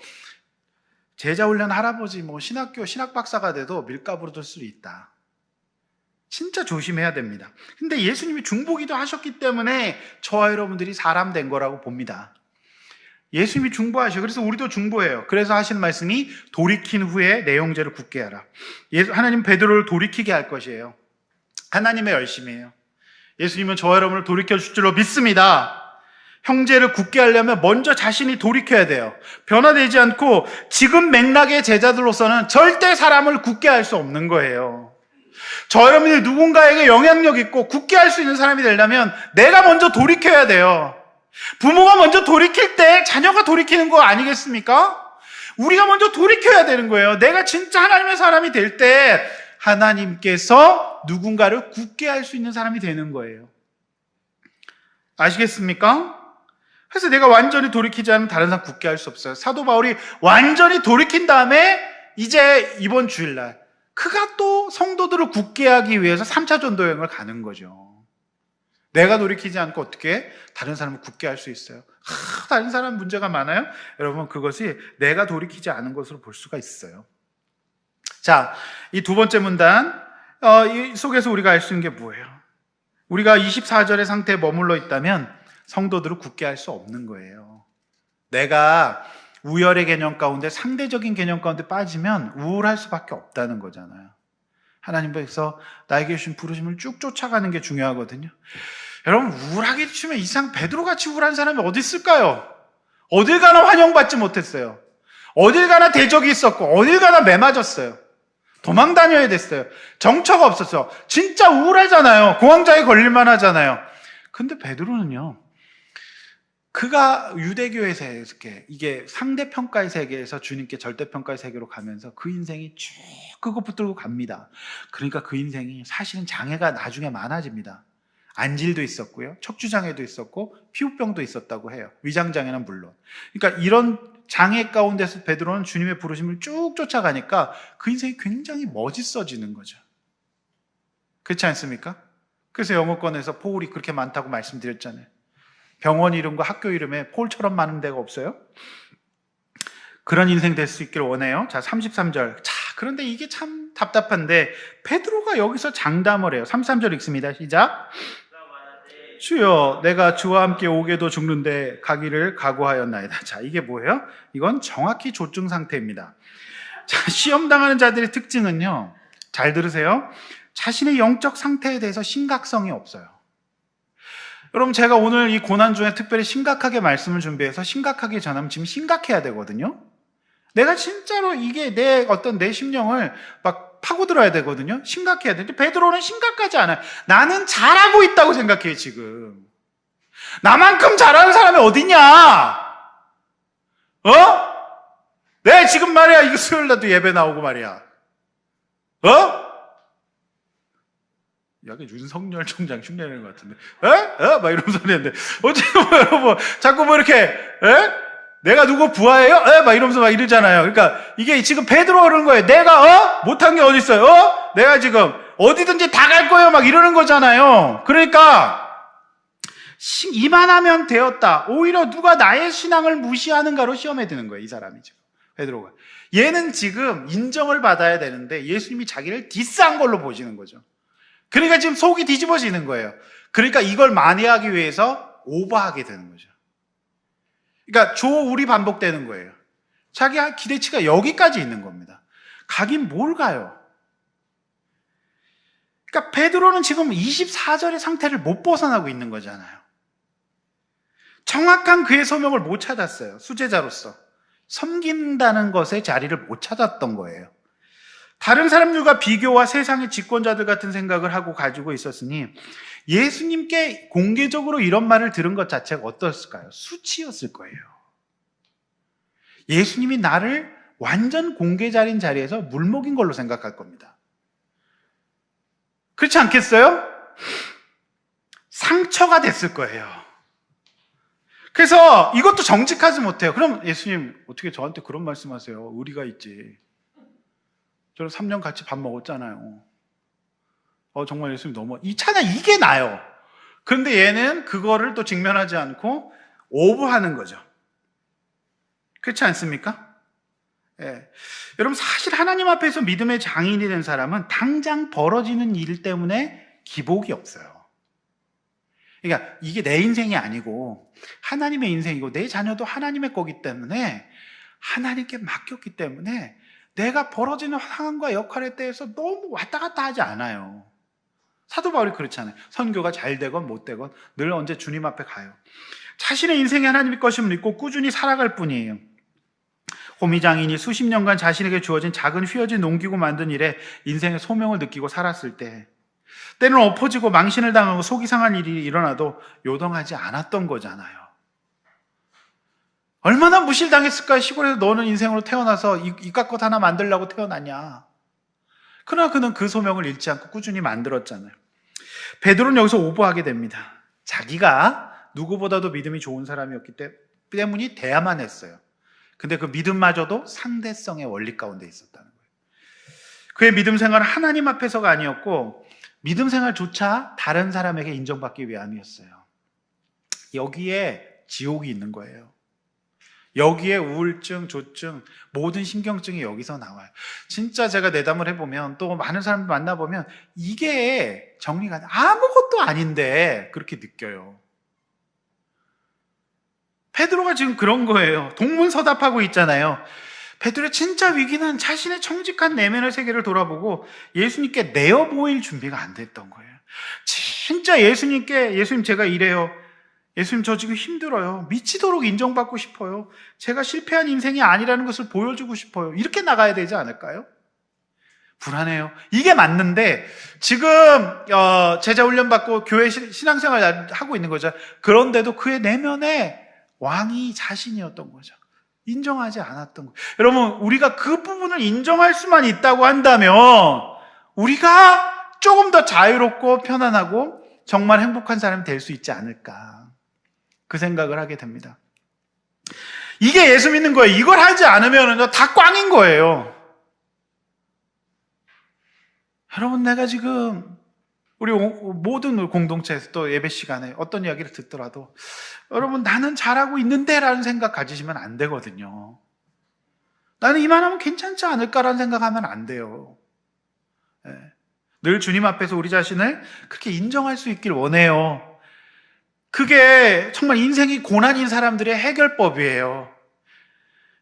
제자훈련 할아버지 뭐 신학교 신학박사가 돼도 밀가부르트할 수 있다. 진짜 조심해야 됩니다. 근데 예수님이 중보기도 하셨기 때문에 저와 여러분들이 사람 된 거라고 봅니다. 예수님이 중보하셔요. 그래서 우리도 중보해요. 그래서 하시는 말씀이 돌이킨 후에 내 형제를 굳게 하라. 하나님 베드로를 돌이키게 할 것이에요. 하나님의 열심이에요. 예수님은 저와 여러분을 돌이켜줄 줄로 믿습니다. 형제를 굳게 하려면 먼저 자신이 돌이켜야 돼요. 변화되지 않고 지금 맥락의 제자들로서는 절대 사람을 굳게 할 수 없는 거예요. 저 여러분이 누군가에게 영향력 있고 굳게 할 수 있는 사람이 되려면 내가 먼저 돌이켜야 돼요. 부모가 먼저 돌이킬 때 자녀가 돌이키는 거 아니겠습니까? 우리가 먼저 돌이켜야 되는 거예요. 내가 진짜 하나님의 사람이 될 때 하나님께서 누군가를 굳게 할 수 있는 사람이 되는 거예요. 아시겠습니까? 그래서 내가 완전히 돌이키지 않으면 다른 사람 굳게 할 수 없어요. 사도 바울이 완전히 돌이킨 다음에 이제 이번 주일날 그가 또 성도들을 굳게 하기 위해서 3차 전도 여행을 가는 거죠. 내가 돌이키지 않고 어떻게 다른 사람을 굳게 할 수 있어요? 다른 사람 문제가 많아요? 여러분, 그것이 내가 돌이키지 않은 것으로 볼 수가 있어요. 자, 이 두 번째 문단 이 속에서 우리가 알 수 있는 게 뭐예요? 우리가 24절의 상태에 머물러 있다면 성도들을 굳게 할 수 없는 거예요. 내가 우열의 개념 가운데 상대적인 개념 가운데 빠지면 우울할 수밖에 없다는 거잖아요. 하나님께서 나에게 주신 부르심을 쭉 쫓아가는 게 중요하거든요. 여러분, 우울하게 치면 이상 베드로같이 우울한 사람이 어디 있을까요? 어딜 가나 환영받지 못했어요. 어딜 가나 대적이 있었고 어딜 가나 매맞았어요. 도망 다녀야 됐어요. 정처가 없었어요. 진짜 우울하잖아요. 공황장애 걸릴만 하잖아요. 근데 베드로는요, 그가 유대교에서 이게 상대평가의 세계에서 주님께 절대평가의 세계로 가면서 그 인생이 쭉 그거 붙들고 갑니다. 그러니까 그 인생이 사실은 장애가 나중에 많아집니다. 안질도 있었고요, 척추장애도 있었고 피부병도 있었다고 해요. 위장장애는 물론. 그러니까 이런 장애 가운데서 베드로는 주님의 부르심을 쭉 쫓아가니까 그 인생이 굉장히 멋있어지는 거죠. 그렇지 않습니까? 그래서 영어권에서 폴이 그렇게 많다고 말씀드렸잖아요. 병원 이름과 학교 이름에 폴처럼 많은 데가 없어요. 그런 인생 될 수 있기를 원해요. 자, 33절. 자, 그런데 이게 참 답답한데 베드로가 여기서 장담을 해요. 33절 읽습니다. 시작. 주여, 내가 주와 함께 오게도 죽는데 가기를 각오하였나이다. 자, 이게 뭐예요? 이건 정확히 조증 상태입니다. 자, 시험 당하는 자들의 특징은요, 잘 들으세요. 자신의 영적 상태에 대해서 심각성이 없어요. 여러분, 제가 오늘 이 고난 중에 특별히 심각하게 말씀을 준비해서 심각하게 전하면 지금 심각해야 되거든요. 내가 진짜로 이게 내 심령을 막 파고들어야 되거든요. 심각해야 되는데 베드로는 심각하지 않아요. 나는 잘하고 있다고 생각해요, 지금. 나만큼 잘하는 사람이 어디냐? 내 지금 말이야, 이거 수요일날도 예배 나오고 말이야. 약간 윤석열 총장 흉내내는 것 같은데, 막 이런 소리 했는데, 어쨌든 여러분, 자꾸 이렇게, 내가 누구 부하예요? 막 이러면서 막 이러잖아요. 그러니까 이게 지금 베드로가 그러는 거예요. 내가, 못한 게 어디 있어요? 내가 지금 어디든지 다 갈 거예요. 막 이러는 거잖아요. 그러니까, 이만하면 되었다. 오히려 누가 나의 신앙을 무시하는가로 시험에 드는 거예요, 이 사람이 지금. 베드로가. 얘는 지금 인정을 받아야 되는데 예수님이 자기를 디스한 걸로 보시는 거죠. 그러니까 지금 속이 뒤집어지는 거예요. 그러니까 이걸 만회하기 위해서 오버하게 되는 거죠. 그러니까 조울이 반복되는 거예요. 자기 기대치가 여기까지 있는 겁니다. 가긴 뭘 가요? 그러니까 베드로는 지금 24절의 상태를 못 벗어나고 있는 거잖아요. 정확한 그의 소명을 못 찾았어요. 수제자로서. 섬긴다는 것의 자리를 못 찾았던 거예요. 다른 사람들과 비교와 세상의 집권자들 같은 생각을 하고 가지고 있었으니 예수님께 공개적으로 이런 말을 들은 것 자체가 어떻을까요? 수치였을 거예요. 예수님이 나를 완전 공개자린 자리에서 물먹인 걸로 생각할 겁니다. 그렇지 않겠어요? 상처가 됐을 거예요. 그래서 이것도 정직하지 못해요. 그럼 예수님 어떻게 저한테 그런 말씀하세요? 의리가 있지. 저는 3년 같이 밥 먹었잖아요. 정말 예수님 너무 있잖아, 이게 나요. 그런데 얘는 그거를 또 직면하지 않고 오버하는 거죠. 그렇지 않습니까? 예. 여러분, 사실 하나님 앞에서 믿음의 장인이 된 사람은 당장 벌어지는 일 때문에 기복이 없어요. 그러니까 이게 내 인생이 아니고 하나님의 인생이고 내 자녀도 하나님의 거기 때문에 하나님께 맡겼기 때문에 내가 벌어지는 상황과 역할에 대해서 너무 왔다 갔다 하지 않아요. 사도 바울이 그렇잖아요. 선교가 잘 되건 못 되건 늘 언제 주님 앞에 가요. 자신의 인생이 하나님의 것임을 믿고 꾸준히 살아갈 뿐이에요. 호미장인이 수십 년간 자신에게 주어진 작은 휘어진 농기구 만든 일에 인생의 소명을 느끼고 살았을 때 때는 엎어지고 망신을 당하고 속이 상한 일이 일어나도 요동하지 않았던 거잖아요. 얼마나 무실당했을까? 시골에서 너는 인생으로 태어나서 이깟것 하나 만들려고 태어났냐? 그러나 그는 그 소명을 잃지 않고 꾸준히 만들었잖아요. 베드로는 여기서 오버하게 됩니다. 자기가 누구보다도 믿음이 좋은 사람이었기 때문이 돼야만 했어요. 근데 그 믿음마저도 상대성의 원리 가운데 있었다는 거예요. 그의 믿음 생활은 하나님 앞에서가 아니었고 믿음 생활조차 다른 사람에게 인정받기 위함이었어요. 여기에 지옥이 있는 거예요. 여기에 우울증, 조증, 모든 신경증이 여기서 나와요. 진짜 제가 내담을 해보면 또 많은 사람들 만나보면 이게 정리가 아무것도 아닌데 그렇게 느껴요. 베드로가 지금 그런 거예요. 동문서답하고 있잖아요. 베드로의 진짜 위기는 자신의 정직한 내면의 세계를 돌아보고 예수님께 내어 보일 준비가 안 됐던 거예요. 진짜 예수님 제가 이래요. 예수님 저 지금 힘들어요. 미치도록 인정받고 싶어요. 제가 실패한 인생이 아니라는 것을 보여주고 싶어요. 이렇게 나가야 되지 않을까요? 불안해요. 이게 맞는데 지금 제자 훈련 받고 교회 신앙생활 하고 있는 거죠. 그런데도 그의 내면에 왕이 자신이었던 거죠. 인정하지 않았던 거예요. 여러분, 우리가 그 부분을 인정할 수만 있다고 한다면 우리가 조금 더 자유롭고 편안하고 정말 행복한 사람이 될 수 있지 않을까, 그 생각을 하게 됩니다. 이게 예수 믿는 거예요. 이걸 하지 않으면 다 꽝인 거예요. 여러분, 내가 지금 우리 모든 공동체에서 또 예배 시간에 어떤 이야기를 듣더라도 여러분, 나는 잘하고 있는데 라는 생각 가지시면 안 되거든요. 나는 이만하면 괜찮지 않을까라는 생각하면 안 돼요. 네. 늘 주님 앞에서 우리 자신을 그렇게 인정할 수 있길 원해요. 그게 정말 인생이 고난인 사람들의 해결법이에요.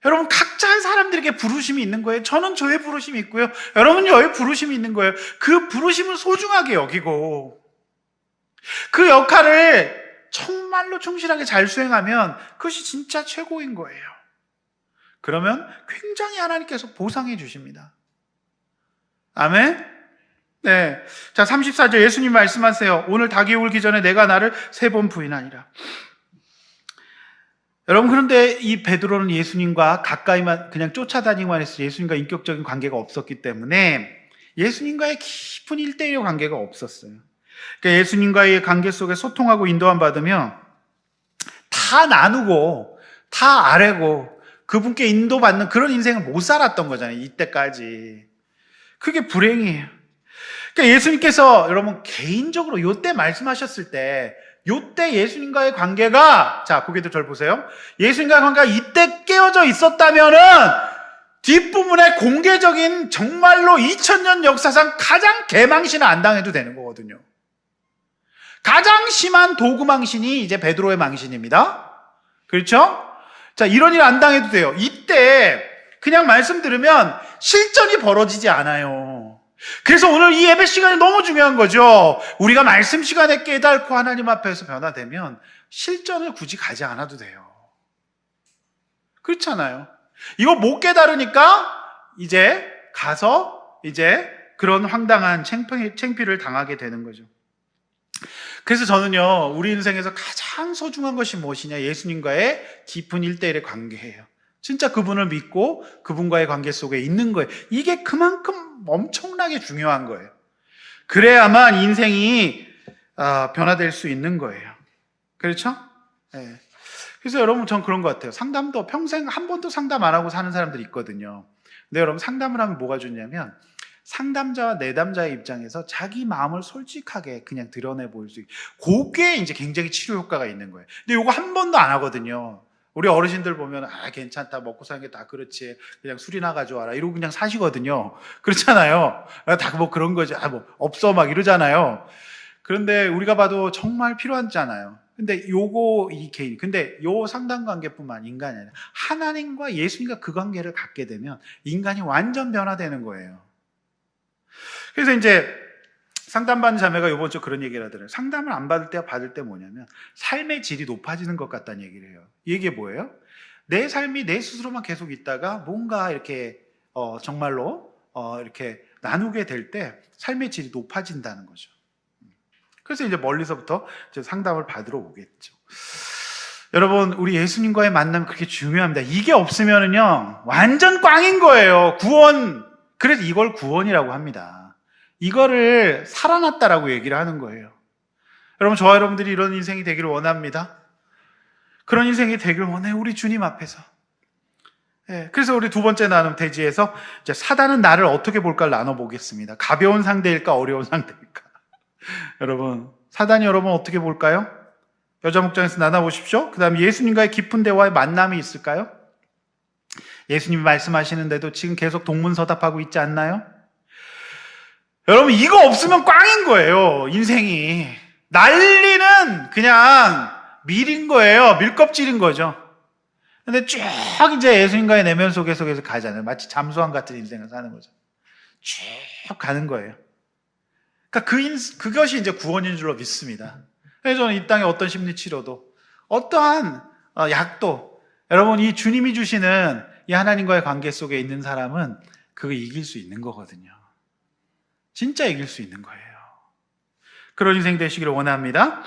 여러분, 각자의 사람들에게 부르심이 있는 거예요. 저는 저의 부르심이 있고요. 여러분은 저의 부르심이 있는 거예요. 그 부르심을 소중하게 여기고 그 역할을 정말로 충실하게 잘 수행하면 그것이 진짜 최고인 거예요. 그러면 굉장히 하나님께서 보상해 주십니다. 아멘? 네. 자, 34절 예수님 말씀하세요. 오늘 닭이 울기 전에 내가 나를 3번 부인하니라. 여러분, 그런데 이 베드로는 예수님과 가까이만 그냥 쫓아다니기만 했어요. 예수님과 인격적인 관계가 없었기 때문에 예수님과의 깊은 1대1의 관계가 없었어요. 그러니까 예수님과의 관계 속에 소통하고 인도함 받으면 다 나누고 다 아뢰고 그분께 인도받는 그런 인생을 못 살았던 거잖아요. 이때까지. 그게 불행이에요. 그러니까 예수님께서 여러분 개인적으로 요때 말씀하셨을 때 요때 예수님과의 관계가, 자, 고개도 절 보세요. 예수님과의 관계가 이때 깨어져 있었다면은 뒷부분에 공개적인 정말로 2000년 역사상 가장 개망신을 안 당해도 되는 거거든요. 가장 심한 도구망신이 이제 베드로의 망신입니다. 그렇죠? 자, 이런 일 안 당해도 돼요. 이때 그냥 말씀 들으면 실전이 벌어지지 않아요. 그래서 오늘 이 예배 시간이 너무 중요한 거죠. 우리가 말씀 시간에 깨닫고 하나님 앞에서 변화되면 실전을 굳이 가지 않아도 돼요. 그렇잖아요. 이거 못 깨달으니까 이제 가서 이제 그런 황당한 창피를 당하게 되는 거죠. 그래서 저는요, 우리 인생에서 가장 소중한 것이 무엇이냐, 예수님과의 깊은 1대1의 관계예요. 진짜 그분을 믿고 그분과의 관계 속에 있는 거예요. 이게 그만큼 엄청나게 중요한 거예요. 그래야만 인생이 변화될 수 있는 거예요. 그렇죠? 네. 그래서 여러분, 전 그런 것 같아요. 상담도 평생 한 번도 상담 안 하고 사는 사람들이 있거든요. 근데 여러분, 상담을 하면 뭐가 좋냐면 상담자와 내담자의 입장에서 자기 마음을 솔직하게 그냥 드러내 보일 수 있게, 그게 이제 굉장히 치료 효과가 있는 거예요. 근데 이거 한 번도 안 하거든요. 우리 어르신들 보면 괜찮다, 먹고 사는 게 다 그렇지, 그냥 술이나 가져와라 이러고 그냥 사시거든요. 그렇잖아요. 다 뭐 그런 거지, 뭐 없어 막 이러잖아요. 그런데 우리가 봐도 정말 필요하잖아요. 근데 이 개인, 근데 요 상담 관계뿐만 인간이 아니라 하나님과 예수님과 그 관계를 갖게 되면 인간이 완전 변화되는 거예요. 그래서 이제 상담받는 자매가 이번 주 그런 얘기를 하더라고요. 상담을 안 받을 때와 받을 때 뭐냐면 삶의 질이 높아지는 것 같다는 얘기를 해요. 이게 뭐예요? 내 삶이 내 스스로만 계속 있다가 뭔가 이렇게 정말로 이렇게 나누게 될 때 삶의 질이 높아진다는 거죠. 그래서 이제 멀리서부터 이제 상담을 받으러 오겠죠. 여러분, 우리 예수님과의 만남 그렇게 중요합니다. 이게 없으면은요, 완전 꽝인 거예요. 구원. 그래서 이걸 구원이라고 합니다. 이거를 살아났다라고 얘기를 하는 거예요. 여러분, 저와 여러분들이 이런 인생이 되기를 원합니다. 그런 인생이 되기를 원해요. 우리 주님 앞에서. 예, 그래서 우리 두 번째 나눔 대지에서 이제 사단은 나를 어떻게 볼까를 나눠보겠습니다. 가벼운 상대일까, 어려운 상대일까? 여러분, 사단이 여러분 어떻게 볼까요? 여자 목장에서 나눠보십시오. 그 다음에 예수님과의 깊은 대화의 만남이 있을까요? 예수님이 말씀하시는데도 지금 계속 동문서답하고 있지 않나요? 여러분, 이거 없으면 꽝인 거예요. 인생이. 난리는 그냥 밀인 거예요. 밀껍질인 거죠. 근데 쭉 이제 예수님과의 내면 속에서 가잖아요. 마치 잠수함 같은 인생을 사는 거죠. 쭉 가는 거예요. 그러니까 그것이 이제 구원인 줄로 믿습니다. 그래서 저는 이 땅의 어떤 심리치료도, 어떠한 약도, 여러분, 이 주님이 주시는 이 하나님과의 관계 속에 있는 사람은 그거 이길 수 있는 거거든요. 진짜 이길 수 있는 거예요. 그런 인생 되시기를 원합니다.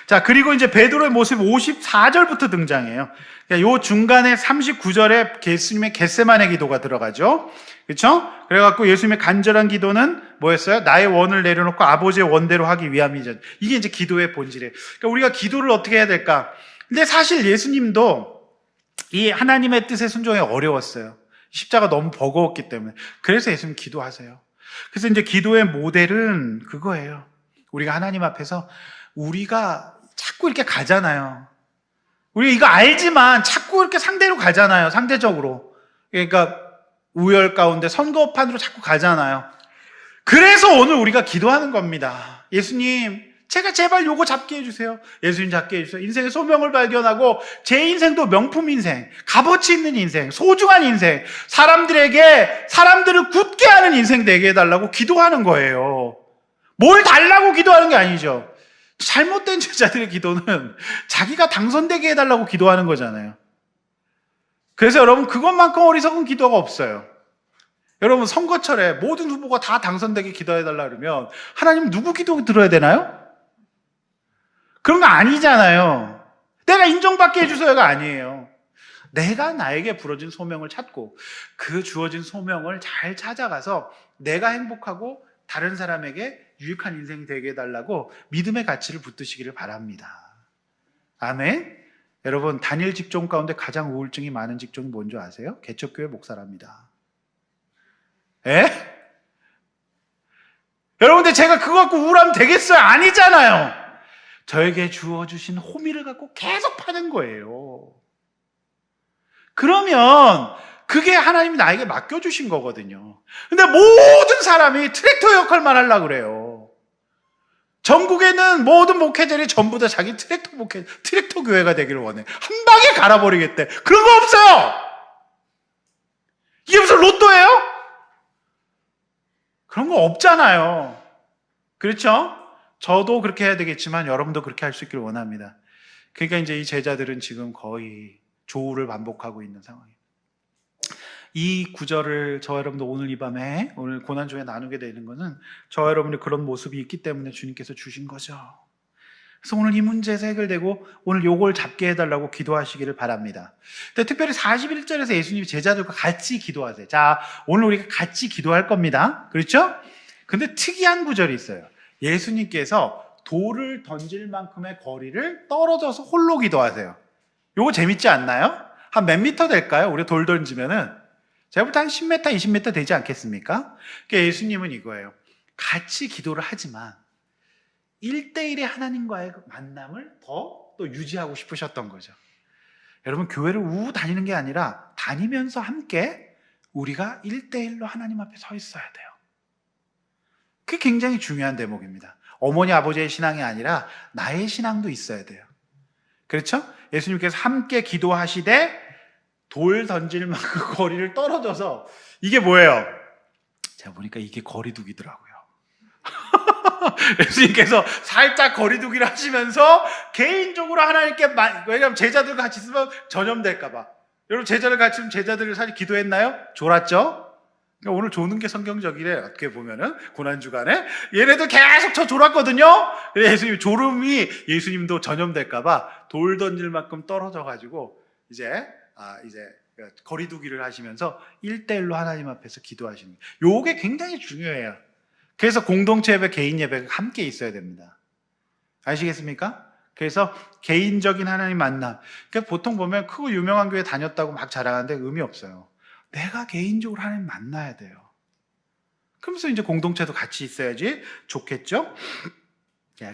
자, 그리고 이제 베드로의 모습 54절부터 등장해요. 요 중간에 39절에 예수님의 겟세마네 기도가 들어가죠. 그렇죠? 그래갖고 예수님의 간절한 기도는 뭐였어요? 나의 원을 내려놓고 아버지의 원대로 하기 위함이죠. 이게 이제 기도의 본질이에요. 그러니까 우리가 기도를 어떻게 해야 될까? 근데 사실 예수님도 이 하나님의 뜻에 순종이 어려웠어요. 십자가 너무 버거웠기 때문에. 그래서 예수님 기도하세요. 그래서 이제 기도의 모델은 그거예요. 우리가 하나님 앞에서 우리가 자꾸 이렇게 가잖아요. 우리가 이거 알지만 자꾸 이렇게 상대로 가잖아요. 상대적으로. 그러니까 우열 가운데 선거판으로 자꾸 가잖아요. 그래서 오늘 우리가 기도하는 겁니다. 예수님, 제가 제발 요거 잡게 해주세요. 예수님 잡게 해주세요. 인생의 소명을 발견하고 제 인생도 명품 인생, 값어치 있는 인생, 소중한 인생, 사람들을 굳게 하는 인생 되게 해달라고 기도하는 거예요. 뭘 달라고 기도하는 게 아니죠. 잘못된 제자들의 기도는 자기가 당선되게 해달라고 기도하는 거잖아요. 그래서 여러분, 그것만큼 어리석은 기도가 없어요. 여러분, 선거철에 모든 후보가 다 당선되게 기도해달라 그러면 하나님 누구 기도 들어야 되나요? 그런 거 아니잖아요. 내가 인정받게 해주세요가 아니에요. 내가 나에게 부러진 소명을 찾고 그 주어진 소명을 잘 찾아가서 내가 행복하고 다른 사람에게 유익한 인생이 되게 해달라고 믿음의 가치를 붙드시기를 바랍니다. 아멘. 여러분, 단일 직종 가운데 가장 우울증이 많은 직종이 뭔지 아세요? 개척교회 목사랍니다. 에? 여러분, 근데 제가 그거 갖고 우울하면 되겠어요? 아니잖아요. 저에게 주어주신 호미를 갖고 계속 파는 거예요. 그러면 그게 하나님이 나에게 맡겨주신 거거든요. 근데 모든 사람이 트랙터 역할만 하려고 그래요. 전국에는 모든 목회자들이 전부 다 자기 트랙터 교회가 되기를 원해. 한 방에 갈아버리겠대. 그런 거 없어요! 이게 무슨 로또예요? 그런 거 없잖아요. 그렇죠? 저도 그렇게 해야 되겠지만 여러분도 그렇게 할 수 있기를 원합니다. 그러니까 이제 이 제자들은 지금 거의 조우를 반복하고 있는 상황입니다. 이 구절을 저와 여러분도 오늘 이 밤에, 오늘 고난주에 나누게 되는 것은 저와 여러분의 그런 모습이 있기 때문에 주님께서 주신 거죠. 그래서 오늘 이 문제에서 해결되고 오늘 요걸 잡게 해달라고 기도하시기를 바랍니다. 근데 특별히 41절에서 예수님이 제자들과 같이 기도하세요. 자, 오늘 우리가 같이 기도할 겁니다. 그렇죠? 근데 특이한 구절이 있어요. 예수님께서 돌을 던질 만큼의 거리를 떨어져서 홀로 기도하세요. 요거 재밌지 않나요? 한 몇 미터 될까요? 우리 돌 던지면은 제가 볼 때 한 10m, 20m 되지 않겠습니까? 그러니까 예수님은 이거예요. 같이 기도를 하지만 1대1의 하나님과의 만남을 더 또 유지하고 싶으셨던 거죠. 여러분, 교회를 우우 다니는 게 아니라 다니면서 함께 우리가 1대1로 하나님 앞에 서 있어야 돼요. 그게 굉장히 중요한 대목입니다. 어머니 아버지의 신앙이 아니라 나의 신앙도 있어야 돼요. 그렇죠? 예수님께서 함께 기도하시되 돌 던질 만큼 거리를 떨어져서, 이게 뭐예요? 제가 보니까 이게 거리두기더라고요. 예수님께서 살짝 거리두기를 하시면서 개인적으로 하나님께, 왜냐하면 제자들과 같이 있으면 전염될까봐. 여러분, 제자들 같이 있으면 제자들을 사실 기도했나요? 졸았죠? 오늘 조는 게 성경적이래. 어떻게 보면은 고난주간에 얘네도 계속 저 졸았거든요. 그래서 예수님 졸음이 예수님도 전염될까봐 돌 던질 만큼 떨어져가지고 이제 거리두기를 하시면서 1대1로 하나님 앞에서 기도하시는 거예요. 요게 굉장히 중요해요. 그래서 공동체 예배, 개인 예배가 함께 있어야 됩니다. 아시겠습니까? 그래서 개인적인 하나님 만남. 그러니까 보통 보면 크고 유명한 교회 다녔다고 막 자랑하는데 의미 없어요. 내가 개인적으로 하나님 만나야 돼요. 그러면서 이제 공동체도 같이 있어야지 좋겠죠?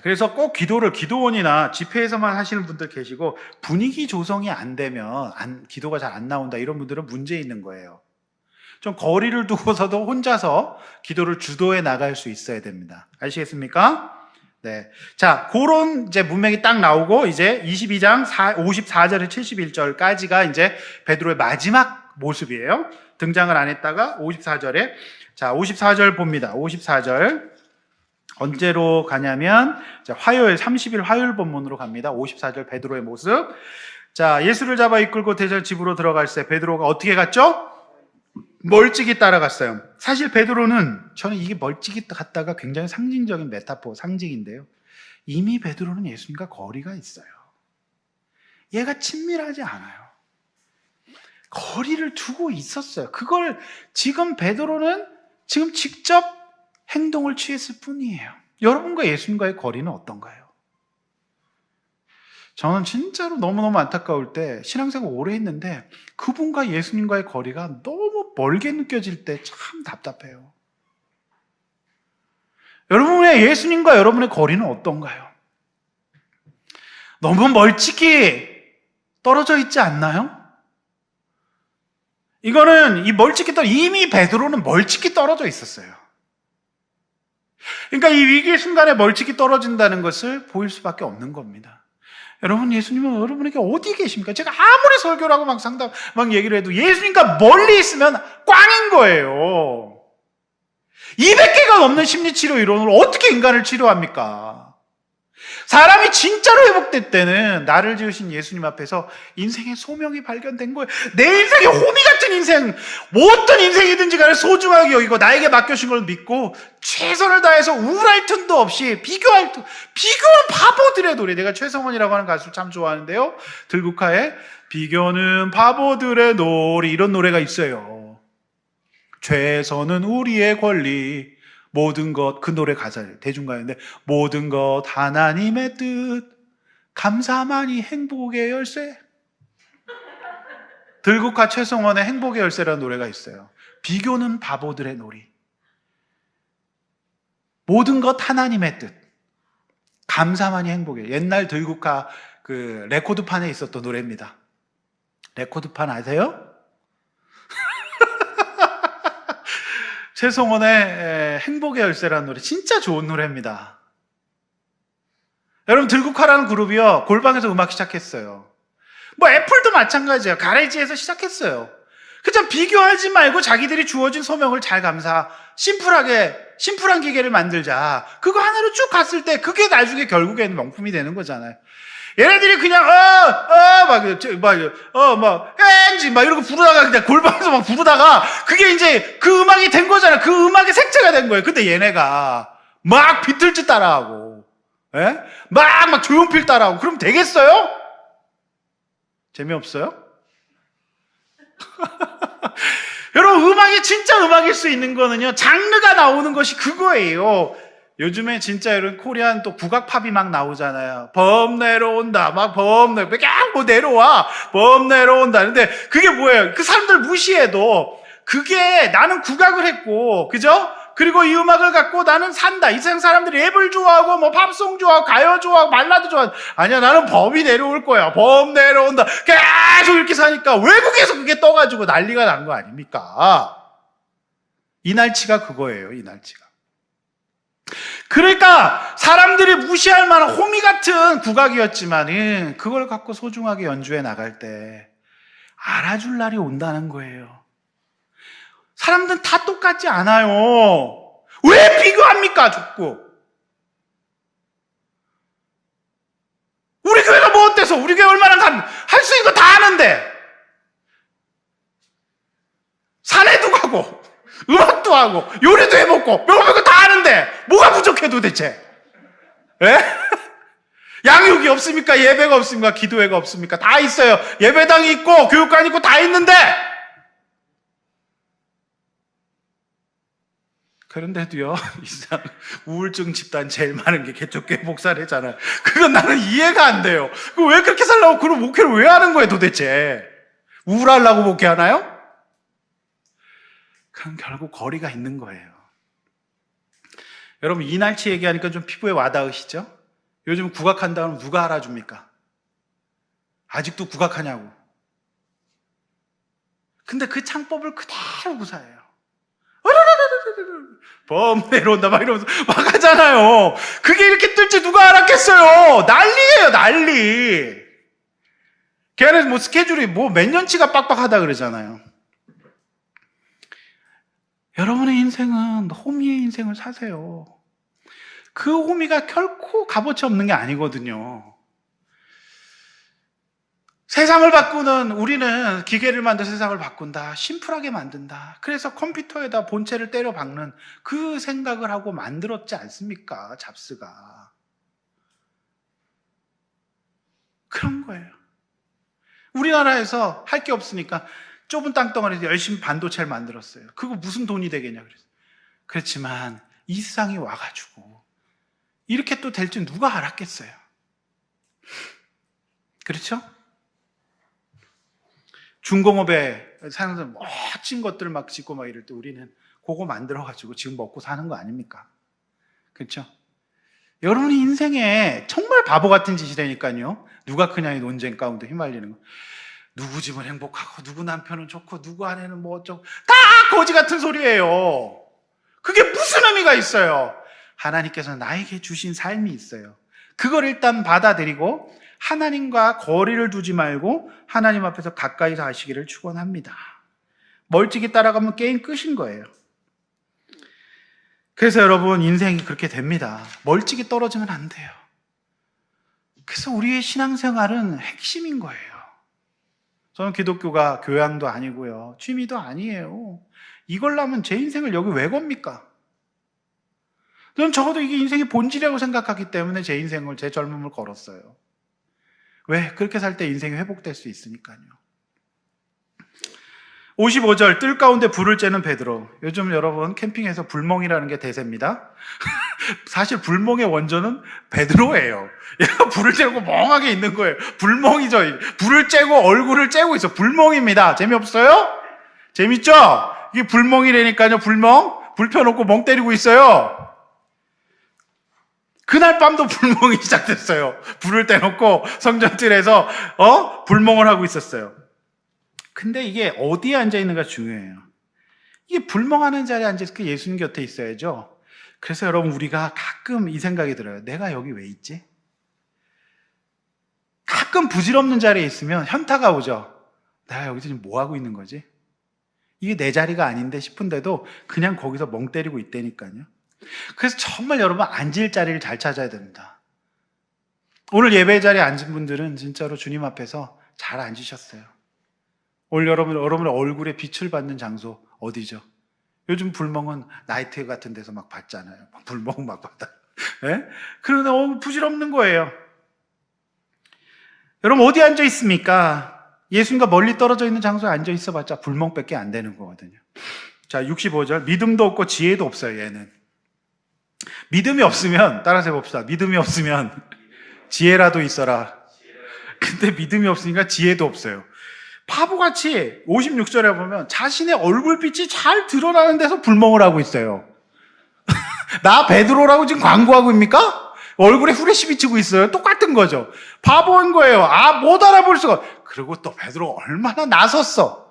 그래서 꼭 기도원이나 집회에서만 하시는 분들 계시고 분위기 조성이 안 되면 기도가 잘 안 나온다 이런 분들은 문제 있는 거예요. 좀 거리를 두고서도 혼자서 기도를 주도해 나갈 수 있어야 됩니다. 아시겠습니까? 네. 자, 그런 이제 문맥이 딱 나오고 이제 22장 54절에 71절까지가 이제 베드로의 마지막 모습이에요. 등장을 안 했다가 54절에 자, 54절 봅니다. 54절. 언제로 가냐면 화요일 30일 화요일 본문으로 갑니다. 54절 베드로의 모습. 자, 예수를 잡아 이끌고 대전 집으로 들어갈 때 베드로가 어떻게 갔죠? 멀찍이 따라갔어요. 사실 베드로는 저는 이게 멀찍이 갔다가 굉장히 상징적인 메타포, 상징인데요. 이미 베드로는 예수님과 거리가 있어요. 얘가 친밀하지 않아요. 거리를 두고 있었어요. 그걸 지금 베드로는 지금 직접 행동을 취했을 뿐이에요. 여러분과 예수님과의 거리는 어떤가요? 저는 진짜로 너무너무 안타까울 때 신앙생활 오래 했는데 그분과 예수님과의 거리가 너무 멀게 느껴질 때 참 답답해요. 여러분의 예수님과 여러분의 거리는 어떤가요? 너무 멀찍이 떨어져 있지 않나요? 이거는 이미 베드로는 멀찍이 떨어져 있었어요. 그러니까 이 위기의 순간에 멀찍이 떨어진다는 것을 보일 수밖에 없는 겁니다. 여러분, 예수님은 여러분에게 어디 계십니까? 제가 아무리 설교를 하고 막 얘기를 해도 예수님과 멀리 있으면 꽝인 거예요. 200개가 넘는 심리치료 이론으로 어떻게 인간을 치료합니까? 사람이 진짜로 회복될 때는 나를 지으신 예수님 앞에서 인생의 소명이 발견된 거예요. 내 인생이 호미 같은 인생, 어떤 인생이든지 간에 소중하게 여기고 나에게 맡겨진 걸 믿고 최선을 다해서 우울할 틈도 없이 비교는 바보들의 노래. 내가 최성원이라고 하는 가수를 참 좋아하는데요. 들국화에 비교는 바보들의 놀이 이런 노래가 있어요. 최선은 우리의 권리 모든 것, 그 노래 가사예요. 대중가요인데 모든 것 하나님의 뜻 감사만이 행복의 열쇠. 들국화 최성원의 행복의 열쇠라는 노래가 있어요. 비교는 바보들의 놀이. 모든 것 하나님의 뜻 감사만이 행복이에요. 옛날 들국화 그 레코드판에 있었던 노래입니다. 레코드판 아세요? 최성원의 행복의 열쇠라는 노래 진짜 좋은 노래입니다. 여러분 들국화라는 그룹이요 골방에서 음악 시작했어요. 뭐 애플도 마찬가지예요. 가레지에서 시작했어요. 그냥 비교하지 말고 자기들이 주어진 소명을 잘 심플한 기계를 만들자. 그거 하나로 쭉 갔을 때 그게 나중에 결국에는 명품이 되는 거잖아요. 얘네들이 그냥 엔지 막 이러고 부르다가 그냥 골방에서 막 부르다가 그게 이제 그 음악이 된 거잖아. 그 음악의 색채가 된 거예요. 근데 얘네가 막 비틀즈 따라하고, 예? 막 조용필 따라하고 그럼 되겠어요? 재미없어요? 여러분 음악이 진짜 음악일 수 있는 거는요 장르가 나오는 것이 그거예요. 요즘에 진짜 이런 코리안 또 국악팝이 막 나오잖아요. 범 내려온다. 뭐 내려와. 범 내려온다. 근데 그게 뭐예요? 그 사람들 무시해도 그게 나는 국악을 했고, 그죠? 그리고 이 음악을 갖고 나는 산다. 이 세상 사람들이 랩을 좋아하고, 뭐 팝송 좋아하고, 가요 좋아하고, 발라드 좋아하고. 아니야, 나는 범이 내려올 거야. 범 내려온다. 계속 이렇게 사니까 외국에서 그게 떠가지고 난리가 난 거 아닙니까? 이날치가 그거예요, 이날치가. 그러니까 사람들이 무시할 만한 호미 같은 국악이었지만은 그걸 갖고 소중하게 연주해 나갈 때 알아줄 날이 온다는 거예요. 사람들은 다 똑같지 않아요. 왜 비교합니까? 자꾸. 우리 교회가 뭐 어때서? 우리 교회 얼마나 할 수 있는 거 다 하는데 산에도 가고 음악도 하고 요리도 해먹고 별거 다 하는데 뭐가 부족해 도대체? 예? 양육이 없습니까? 예배가 없습니까? 기도회가 없습니까? 다 있어요. 예배당이 있고 교육관이 있고 다 있는데, 그런데도요, 이상 우울증 집단 제일 많은 게 개척교회 목사래잖아요. 그건 나는 이해가 안 돼요. 왜 그렇게 살라고 그런 목회를 왜 하는 거예요 도대체? 우울하려고 목회하나요? 그건 결국 거리가 있는 거예요. 여러분, 이날치 얘기하니까 좀 피부에 와닿으시죠? 요즘 국악한다 그러면 누가 알아줍니까? 아직도 국악하냐고. 근데 그 창법을 그대로 구사해요. 범 내려온다 막 이러면서 막 하잖아요. 그게 이렇게 뜰지 누가 알았겠어요? 난리예요, 난리. 걔는 뭐 스케줄이 뭐 몇 년치가 빡빡하다 그러잖아요. 여러분의 인생은 호미의 인생을 사세요. 그 호미가 결코 값어치 없는 게 아니거든요. 세상을 바꾸는, 우리는 기계를 만들어 세상을 바꾼다, 심플하게 만든다, 그래서 컴퓨터에다 본체를 때려 박는 그 생각을 하고 만들었지 않습니까? 잡스가. 그런 거예요. 우리나라에서 할 게 없으니까 좁은 땅덩어리에서 열심히 반도체를 만들었어요. 그거 무슨 돈이 되겠냐 그랬어요. 그렇지만 이 세상이 와가지고 이렇게 또 될 줄 누가 알았겠어요? 그렇죠? 중공업에 사는 멋진 것들을 막 짓고 막 이럴 때 우리는 그거 만들어가지고 지금 먹고 사는 거 아닙니까? 그렇죠? 여러분이 인생에 정말 바보 같은 짓이라니까요. 누가 크냐의 논쟁 가운데 휘말리는 거. 누구 집은 행복하고 누구 남편은 좋고 누구 아내는 뭐 어쩌고 다 거지 같은 소리예요. 그게 무슨 의미가 있어요? 하나님께서 나에게 주신 삶이 있어요. 그걸 일단 받아들이고 하나님과 거리를 두지 말고 하나님 앞에서 가까이 하시기를 축원합니다. 멀찍이 따라가면 게임 끝인 거예요. 그래서 여러분, 인생이 그렇게 됩니다. 멀찍이 떨어지면 안 돼요. 그래서 우리의 신앙생활은 핵심인 거예요. 저는 기독교가 교양도 아니고요, 취미도 아니에요. 이걸라면 제 인생을 여기 왜 겁니까? 저는 적어도 이게 인생의 본질이라고 생각하기 때문에 제 인생을, 제 젊음을 걸었어요. 왜? 그렇게 살 때 인생이 회복될 수 있으니까요. 55절, 뜰 가운데 불을 쬐는 베드로. 요즘 여러분 캠핑에서 불멍이라는 게 대세입니다. 사실 불멍의 원조는 베드로예요. 얘가 불을 쬐고 멍하게 있는 거예요. 불멍이죠. 불을 쬐고 얼굴을 쬐고 있어. 불멍입니다. 재미없어요? 재밌죠? 이게 불멍이라니까요. 불멍. 불 펴놓고 멍 때리고 있어요. 그날 밤도 불멍이 시작됐어요. 불을 떼놓고 성전뜰에서 불멍을 하고 있었어요. 근데 이게 어디에 앉아있는가 중요해요. 이게 불멍하는 자리에 앉아서 그 예수님 곁에 있어야죠. 그래서 여러분, 우리가 가끔 이 생각이 들어요. 내가 여기 왜 있지? 가끔 부질없는 자리에 있으면 현타가 오죠. 내가 여기서 지금 뭐 하고 있는 거지? 이게 내 자리가 아닌데 싶은데도 그냥 거기서 멍 때리고 있다니까요. 그래서 정말 여러분, 앉을 자리를 잘 찾아야 됩니다. 오늘 예배 자리에 앉은 분들은 진짜로 주님 앞에서 잘 앉으셨어요. 오늘 여러분의 얼굴에 빛을 받는 장소 어디죠? 요즘 불멍은 나이트 같은 데서 막 받잖아요. 불멍 막 받아. 네? 그러나 부질없는 거예요. 여러분, 어디 앉아 있습니까? 예수님과 멀리 떨어져 있는 장소에 앉아 있어봤자 불멍밖에 안 되는 거거든요. 자, 65절. 믿음도 없고 지혜도 없어요, 얘는. 믿음이 없으면, 따라서 해봅시다. 믿음이 없으면 지혜라도 있어라. 근데 믿음이 없으니까 지혜도 없어요. 바보같이 56절에 보면 자신의 얼굴빛이 잘 드러나는 데서 불멍을 하고 있어요. 나 베드로라고 지금 광고하고 있습니까? 얼굴에 후레쉬 비치고 있어요. 똑같은 거죠. 바보인 거예요. 못 알아볼 수가. 그리고 또 베드로 얼마나 나섰어.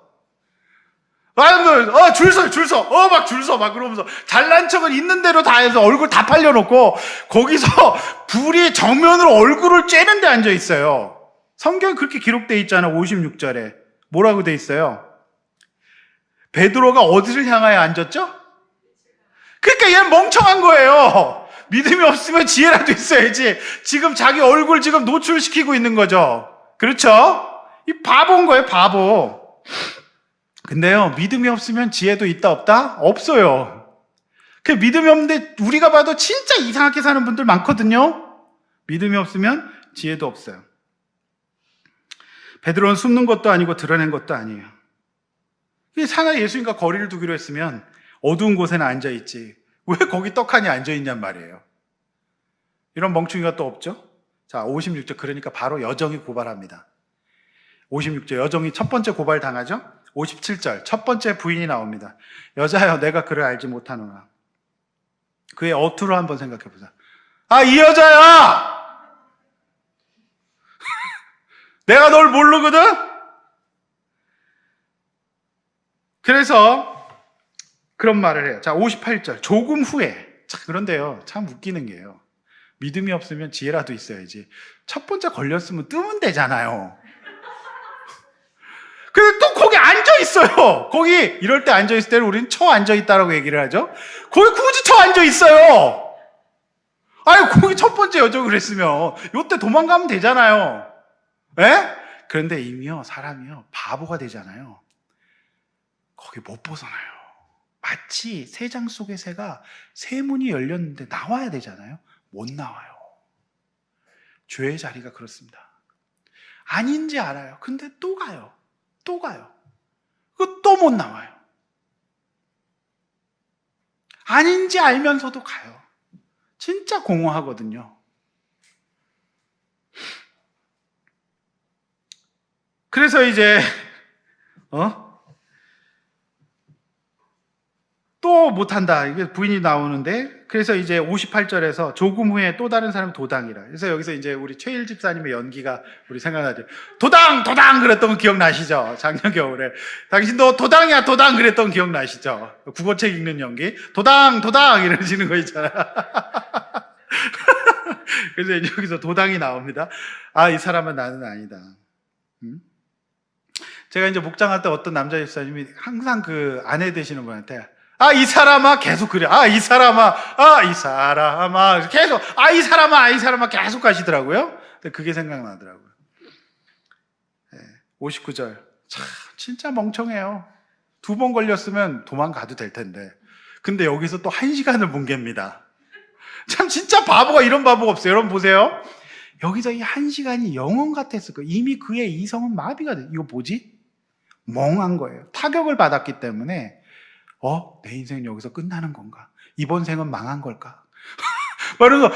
줄 서. 막 줄 서. 막 그러면서 잘난 척은 있는 대로 다 해서 얼굴 다 팔려놓고 거기서 불이 정면으로 얼굴을 쬐는 데 앉아 있어요. 성경에 그렇게 기록되어 있잖아요. 56절에. 뭐라고 돼 있어요? 베드로가 어디를 향하여 앉았죠? 그러니까 얘는 멍청한 거예요. 믿음이 없으면 지혜라도 있어야지. 지금 자기 얼굴 지금 노출시키고 있는 거죠. 그렇죠? 이 바보인 거예요, 바보. 근데요, 믿음이 없으면 지혜도 있다 없다? 없어요. 그 믿음이 없는데 우리가 봐도 진짜 이상하게 사는 분들 많거든요. 믿음이 없으면 지혜도 없어요. 베드로는 숨는 것도 아니고 드러낸 것도 아니에요. 사나 예수님과 거리를 두기로 했으면 어두운 곳에는 앉아있지 왜 거기 떡하니 앉아있냔 말이에요. 이런 멍충이가 또 없죠? 자, 56절. 그러니까 바로 여정이 고발합니다. 56절. 여정이 첫 번째 고발 당하죠? 57절. 첫 번째 부인이 나옵니다. 여자여, 내가 그를 알지 못하노라. 그의 어투를 한번 생각해 보자. 아, 이 여자야! 내가 널 모르거든? 그래서 그런 말을 해요. 자, 58절. 조금 후에. 자, 그런데요, 참 웃기는 게요. 믿음이 없으면 지혜라도 있어야지. 첫 번째 걸렸으면 뜨면 되잖아요. 근데 또 거기 앉아있어요. 거기 이럴 때 앉아있을 때는 우리는 처 앉아있다라고 얘기를 하죠. 거기 굳이 처 앉아있어요. 아니, 거기 첫 번째 여정을 했으면 요때 도망가면 되잖아요. 예? 그런데 이미요, 사람이요, 바보가 되잖아요. 거기 못 벗어나요. 마치 새장 속의 새가 새 문이 열렸는데 나와야 되잖아요. 못 나와요. 죄의 자리가 그렇습니다. 아닌지 알아요. 근데 또 가요. 또 가요. 그 또 못 나와요. 아닌지 알면서도 가요. 진짜 공허하거든요. 그래서 이제 또 못한다. 이게 부인이 나오는데, 그래서 이제 58절에서 조금 후에 또 다른 사람이 도당이라. 그래서 여기서 이제 우리 최일 집사님의 연기가 우리 생각나죠. 도당! 도당! 그랬던 거 기억나시죠? 작년 겨울에. 당신도 도당이야, 도당! 그랬던 거 기억나시죠? 국어책 읽는 연기. 도당! 도당! 이러시는 거 있잖아요. 그래서 이제 여기서 도당이 나옵니다. 아, 이 사람은 나는 아니다. 제가 이제 목장할 때 어떤 남자 집사님이 항상 그 아내 되시는 분한테 아, 이 사람아 계속 그래. 아, 이 사람아. 아, 이 사람아. 계속 아, 이 사람아. 아, 이 사람아 계속 가시더라고요. 근데 그게 생각나더라고요. 네, 59절. 참 진짜 멍청해요. 2번 걸렸으면 도망가도 될 텐데. 근데 여기서 또 1시간을 뭉갭니다. 참 진짜 바보가 이런 바보가 없어요. 여러분 보세요. 여기서 이 1시간이 영원 같았을 거예요. 이미 그의 이성은 마비가 돼. 이거 뭐지? 멍한 거예요. 타격을 받았기 때문에 내 인생은 여기서 끝나는 건가? 이번 생은 망한 걸까? 말해서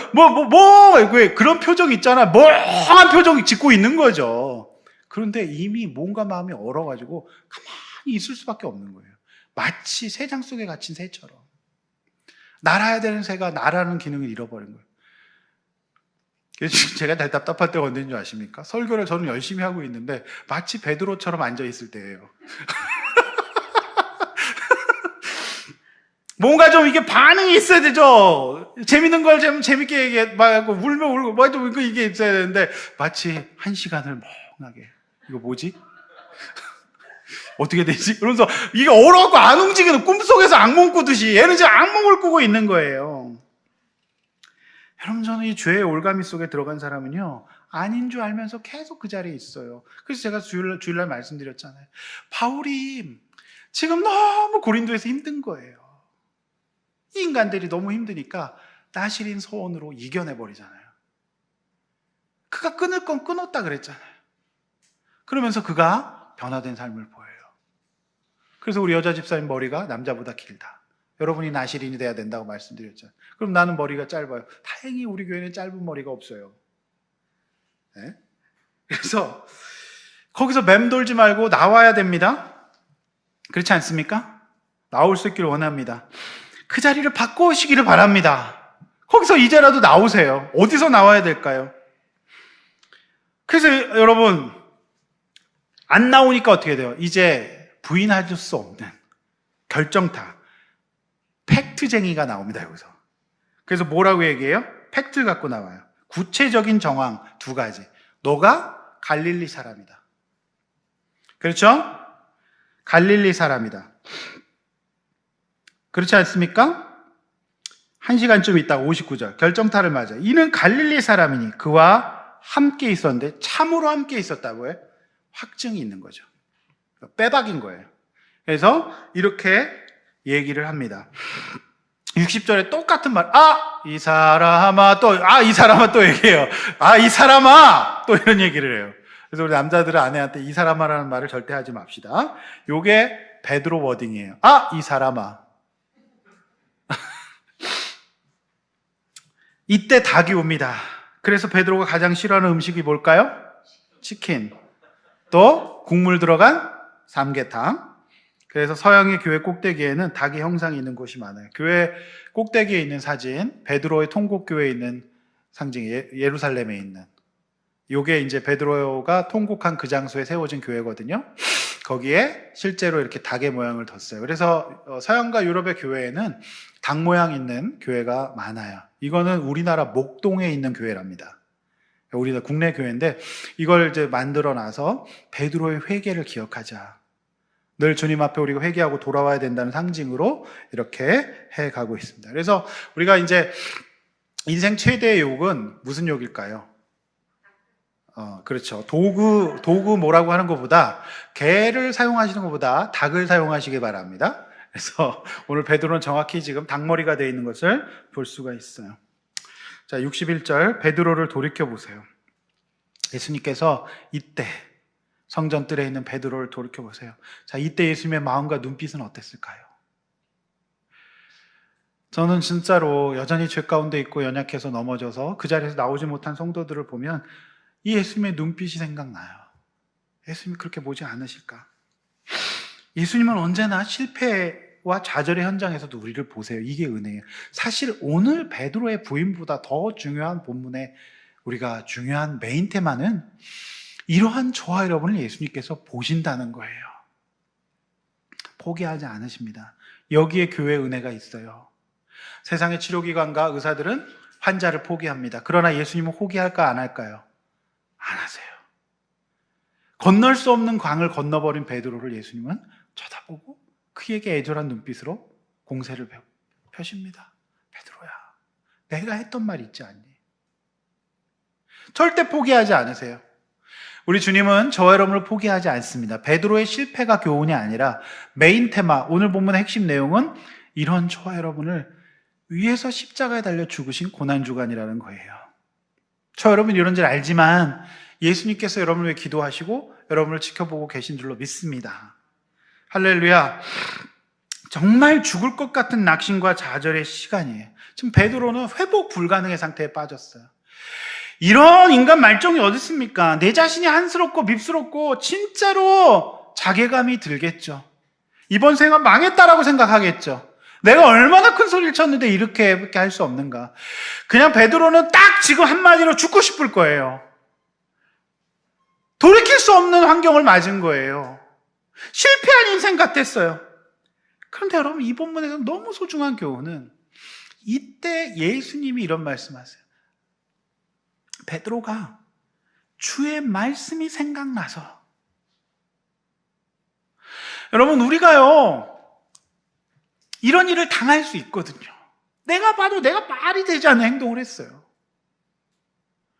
왜 그런 표정 있잖아. 멍한 표정이 짓고 있는 거죠. 그런데 이미 몸과 마음이 얼어가지고 가만히 있을 수밖에 없는 거예요. 마치 새장 속에 갇힌 새처럼. 날아야 되는 새가 날아는 기능을 잃어버린 거예요. 제가 답답할 때가 언제인 줄 아십니까? 설교를 저는 열심히 하고 있는데 마치 베드로처럼 앉아있을 때예요. 뭔가 좀 이게 반응이 있어야 되죠. 재밌는 걸 좀 재밌게 얘기하고 울면 울고 뭐 이게 있어야 되는데 마치 1시간을 멍하게 이거 뭐지? 어떻게 되지? 그러면서 이게 얼어갖고 안 움직이는 꿈속에서 악몽 꾸듯이 얘는 지금 악몽을 꾸고 있는 거예요. 여러분 저는 이 죄의 올가미 속에 들어간 사람은요 아닌 줄 알면서 계속 그 자리에 있어요. 그래서 제가 주일날 말씀드렸잖아요. 바울이 지금 너무 고린도에서 힘든 거예요. 이 인간들이 너무 힘드니까 나시린 소원으로 이겨내버리잖아요. 그가 끊을 건 끊었다 그랬잖아요. 그러면서 그가 변화된 삶을 보여요. 그래서 우리 여자 집사님 머리가 남자보다 길다. 여러분이 나시린이 돼야 된다고 말씀드렸잖아요. 그럼 나는 머리가 짧아요. 다행히 우리 교회는 짧은 머리가 없어요. 네? 그래서 거기서 맴돌지 말고 나와야 됩니다. 그렇지 않습니까? 나올 수 있기를 원합니다. 그 자리를 바꾸시기를 바랍니다. 거기서 이제라도 나오세요. 어디서 나와야 될까요? 그래서 여러분 안 나오니까 어떻게 돼요? 이제 부인할 수 없는 결정타 팩트쟁이가 나옵니다. 여기서. 그래서 뭐라고 얘기해요? 팩트 갖고 나와요. 구체적인 정황 2가지. 너가 갈릴리 사람이다. 그렇죠? 갈릴리 사람이다. 그렇지 않습니까? 1시간쯤 있다가 59절 결정타를 맞아. 이는 갈릴리 사람이니 그와 함께 있었는데 참으로 함께 있었다고요? 확증이 있는 거죠. 빼박인 거예요. 그래서 이렇게 얘기를 합니다. 60절에 똑같은 말, 이 사람아 또 얘기해요. 이 사람아! 또 이런 얘기를 해요. 그래서 우리 남자들은 아내한테 이 사람아라는 말을 절대 하지 맙시다. 요게 베드로 워딩이에요. 이 사람아. 이때 닭이 옵니다. 그래서 베드로가 가장 싫어하는 음식이 뭘까요? 치킨. 또 국물 들어간 삼계탕. 그래서 서양의 교회 꼭대기에는 닭의 형상이 있는 곳이 많아요. 교회 꼭대기에 있는 사진, 베드로의 통곡교회에 있는 상징, 예루살렘에 있는. 요게 이제 베드로가 통곡한 그 장소에 세워진 교회거든요. 거기에 실제로 이렇게 닭의 모양을 뒀어요. 그래서 서양과 유럽의 교회에는 닭 모양 있는 교회가 많아요. 이거는 우리나라 목동에 있는 교회랍니다. 우리나라 국내 교회인데 이걸 이제 만들어 놔서 베드로의 회개를 기억하자. 늘 주님 앞에 우리가 회개하고 돌아와야 된다는 상징으로 이렇게 해 가고 있습니다. 그래서 우리가 이제 인생 최대의 욕은 무슨 욕일까요? 그렇죠. 도구 뭐라고 하는 것보다 개를 사용하시는 것보다 닭을 사용하시기 바랍니다. 그래서 오늘 베드로는 정확히 지금 닭머리가 되어 있는 것을 볼 수가 있어요. 자, 61절 베드로를 돌이켜 보세요. 예수님께서 이때 성전 뜰에 있는 베드로를 돌이켜 보세요. 자, 이때 예수님의 마음과 눈빛은 어땠을까요? 저는 진짜로 여전히 죄 가운데 있고 연약해서 넘어져서 그 자리에서 나오지 못한 성도들을 보면 이 예수님의 눈빛이 생각나요. 예수님이 그렇게 보지 않으실까? 예수님은 언제나 실패와 좌절의 현장에서도 우리를 보세요. 이게 은혜예요. 사실 오늘 베드로의 부인보다 더 중요한 본문에 우리가 중요한 메인 테마는 이러한 저와 여러분을 예수님께서 보신다는 거예요. 포기하지 않으십니다. 여기에 교회의 은혜가 있어요. 세상의 치료기관과 의사들은 환자를 포기합니다. 그러나 예수님은 포기할까 안 할까요? 안 하세요. 건널 수 없는 강을 건너버린 베드로를 예수님은 쳐다보고 그에게 애절한 눈빛으로 공세를 펴십니다. 베드로야, 내가 했던 말 있지 않니? 절대 포기하지 않으세요. 우리 주님은 저와 여러분을 포기하지 않습니다. 베드로의 실패가 교훈이 아니라 메인 테마, 오늘 본문의 핵심 내용은 이런 저와 여러분을 위해서 십자가에 달려 죽으신 고난주간이라는 거예요. 저 여러분 이런 줄 알지만 예수님께서 여러분을 위해 기도하시고 여러분을 지켜보고 계신 줄로 믿습니다. 할렐루야. 정말 죽을 것 같은 낙심과 좌절의 시간이에요. 지금 베드로는 회복 불가능의 상태에 빠졌어요. 이런 인간 말종이 어디 있습니까? 내 자신이 한스럽고 밉스럽고 진짜로 자괴감이 들겠죠. 이번 생은 망했다라고 생각하겠죠. 내가 얼마나 큰 소리를 쳤는데 이렇게 할 수 없는가. 그냥 베드로는 딱 지금 한마디로 죽고 싶을 거예요. 돌이킬 수 없는 환경을 맞은 거예요. 실패한 인생 같았어요. 그런데 여러분 이 본문에서 너무 소중한 교훈은 이때 예수님이 이런 말씀하세요. 베드로가 주의 말씀이 생각나서. 여러분 우리가요 이런 일을 당할 수 있거든요. 내가 봐도 내가 말이 되지 않는 행동을 했어요.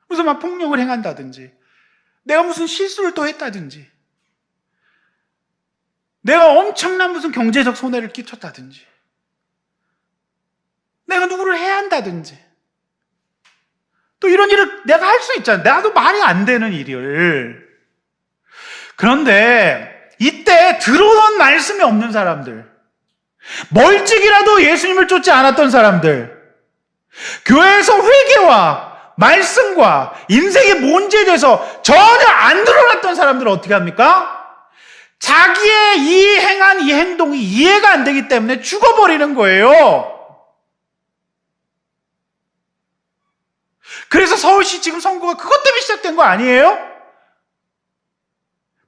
무슨 막 폭력을 행한다든지 내가 무슨 실수를 또 했다든지 내가 엄청난 무슨 경제적 손해를 끼쳤다든지 내가 누구를 해한다든지 또 이런 일을 내가 할 수 있잖아요. 나도 말이 안 되는 일을. 그런데 이때 들어온 말씀이 없는 사람들, 멀찍이라도 예수님을 쫓지 않았던 사람들, 교회에서 회개와 말씀과 인생의 문제에 대해서 전혀 안 드러났던 사람들은 어떻게 합니까? 자기의 이 행한 이 행동이 이해가 안 되기 때문에 죽어버리는 거예요. 그래서 서울시 지금 선거가 그것 때문에 시작된 거 아니에요?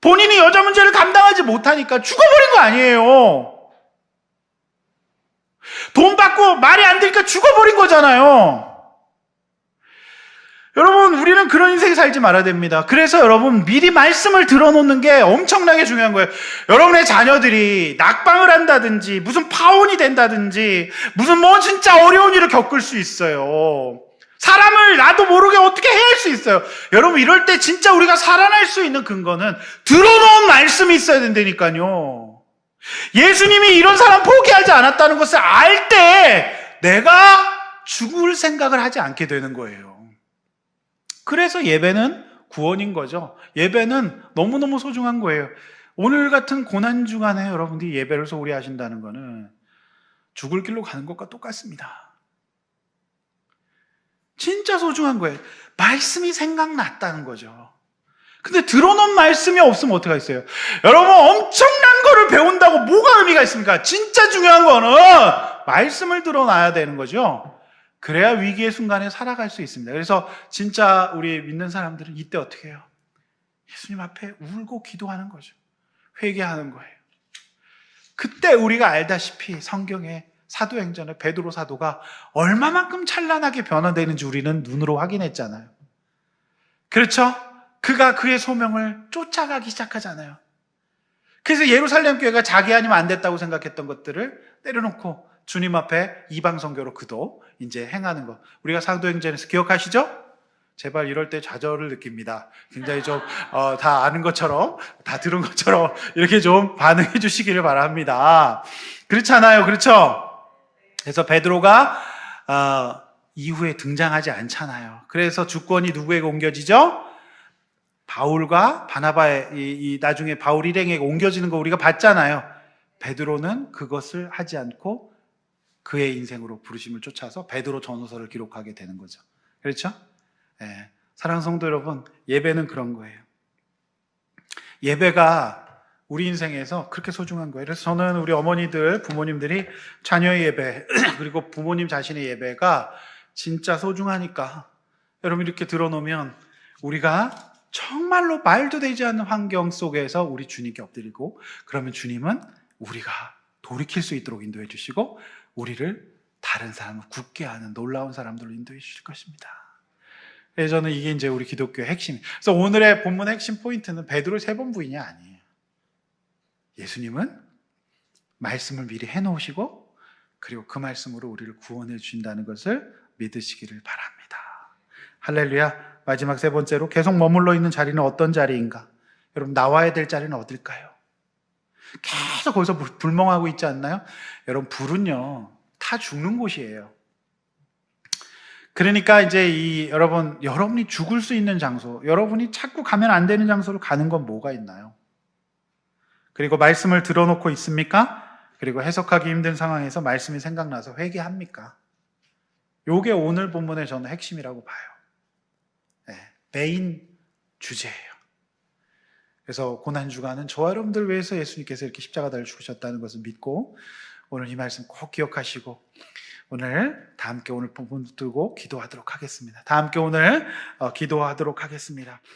본인이 여자 문제를 감당하지 못하니까 죽어버린 거 아니에요? 돈 받고 말이 안 되니까 죽어버린 거잖아요. 여러분 우리는 그런 인생 살지 말아야 됩니다. 그래서 여러분 미리 말씀을 들어놓는 게 엄청나게 중요한 거예요. 여러분의 자녀들이 낙방을 한다든지 무슨 파혼이 된다든지 무슨 뭐 진짜 어려운 일을 겪을 수 있어요. 사람을 나도 모르게 어떻게 해할 수 있어요. 여러분 이럴 때 진짜 우리가 살아날 수 있는 근거는 들어놓은 말씀이 있어야 된다니까요. 예수님이 이런 사람 포기하지 않았다는 것을 알 때 내가 죽을 생각을 하지 않게 되는 거예요. 그래서 예배는 구원인 거죠. 예배는 너무너무 소중한 거예요. 오늘 같은 고난 주간에 여러분들이 예배를 소홀히 하신다는 것은 죽을 길로 가는 것과 똑같습니다. 진짜 소중한 거예요. 말씀이 생각났다는 거죠. 근데 들어놓은 말씀이 없으면 어떡하겠어요? 여러분, 엄청난 거를 배운다고 뭐가 의미가 있습니까? 진짜 중요한 거는 말씀을 들어놔야 되는 거죠. 그래야 위기의 순간에 살아갈 수 있습니다. 그래서 진짜 우리 믿는 사람들은 이때 어떻게 해요? 예수님 앞에 울고 기도하는 거죠. 회개하는 거예요. 그때 우리가 알다시피 성경에 사도행전에 베드로 사도가 얼마만큼 찬란하게 변화되는지 우리는 눈으로 확인했잖아요. 그렇죠? 그가 그의 소명을 쫓아가기 시작하잖아요. 그래서 예루살렘 교회가 자기 아니면 안 됐다고 생각했던 것들을 내려놓고 주님 앞에 이방 선교로 그도 이제 행하는 것. 우리가 사도행전에서 기억하시죠? 제발 이럴 때 좌절을 느낍니다. 굉장히 좀 다 아는 것처럼, 다 들은 것처럼 이렇게 좀 반응해 주시기를 바랍니다. 그렇잖아요. 그렇죠? 그래서 베드로가 이후에 등장하지 않잖아요. 그래서 주권이 누구에게 옮겨지죠? 바울과 바나바의 나중에 바울 일행에게 옮겨지는 거 우리가 봤잖아요. 베드로는 그것을 하지 않고 그의 인생으로 부르심을 쫓아서 베드로 전후서를 기록하게 되는 거죠. 그렇죠? 네. 사랑하는 성도 여러분, 예배는 그런 거예요. 예배가 우리 인생에서 그렇게 소중한 거예요. 그래서 저는 우리 어머니들, 부모님들이 자녀의 예배 그리고 부모님 자신의 예배가 진짜 소중하니까 여러분 이렇게 들어놓으면 우리가 정말로 말도 되지 않는 환경 속에서 우리 주님께 엎드리고 그러면 주님은 우리가 돌이킬 수 있도록 인도해 주시고 우리를 다른 사람을 굳게 하는 놀라운 사람들로 인도해 주실 것입니다. 그래서 저는 이게 이제 우리 기독교의 핵심. 그래서 오늘의 본문의 핵심 포인트는 베드로의 세 번 부인이 아니에요. 예수님은 말씀을 미리 해놓으시고 그리고 그 말씀으로 우리를 구원해 주신다는 것을 믿으시기를 바랍니다. 할렐루야. 마지막 세 번째로 계속 머물러 있는 자리는 어떤 자리인가? 여러분 나와야 될 자리는 어딜까요? 계속 거기서 불멍하고 있지 않나요? 여러분 불은요 타 죽는 곳이에요. 그러니까 이제 여러분이 죽을 수 있는 장소, 여러분이 자꾸 가면 안 되는 장소로 가는 건 뭐가 있나요? 그리고 말씀을 들어놓고 있습니까? 그리고 해석하기 힘든 상황에서 말씀이 생각나서 회개합니까? 요게 오늘 본문의 저는 핵심이라고 봐요. 네, 메인 주제예요. 그래서 고난주간은 저와 여러분들 위해서 예수님께서 이렇게 십자가를 죽으셨다는 것을 믿고 오늘 이 말씀 꼭 기억하시고 다 함께 오늘 본문 들고 기도하도록 하겠습니다. 다 함께 오늘 기도하도록 하겠습니다.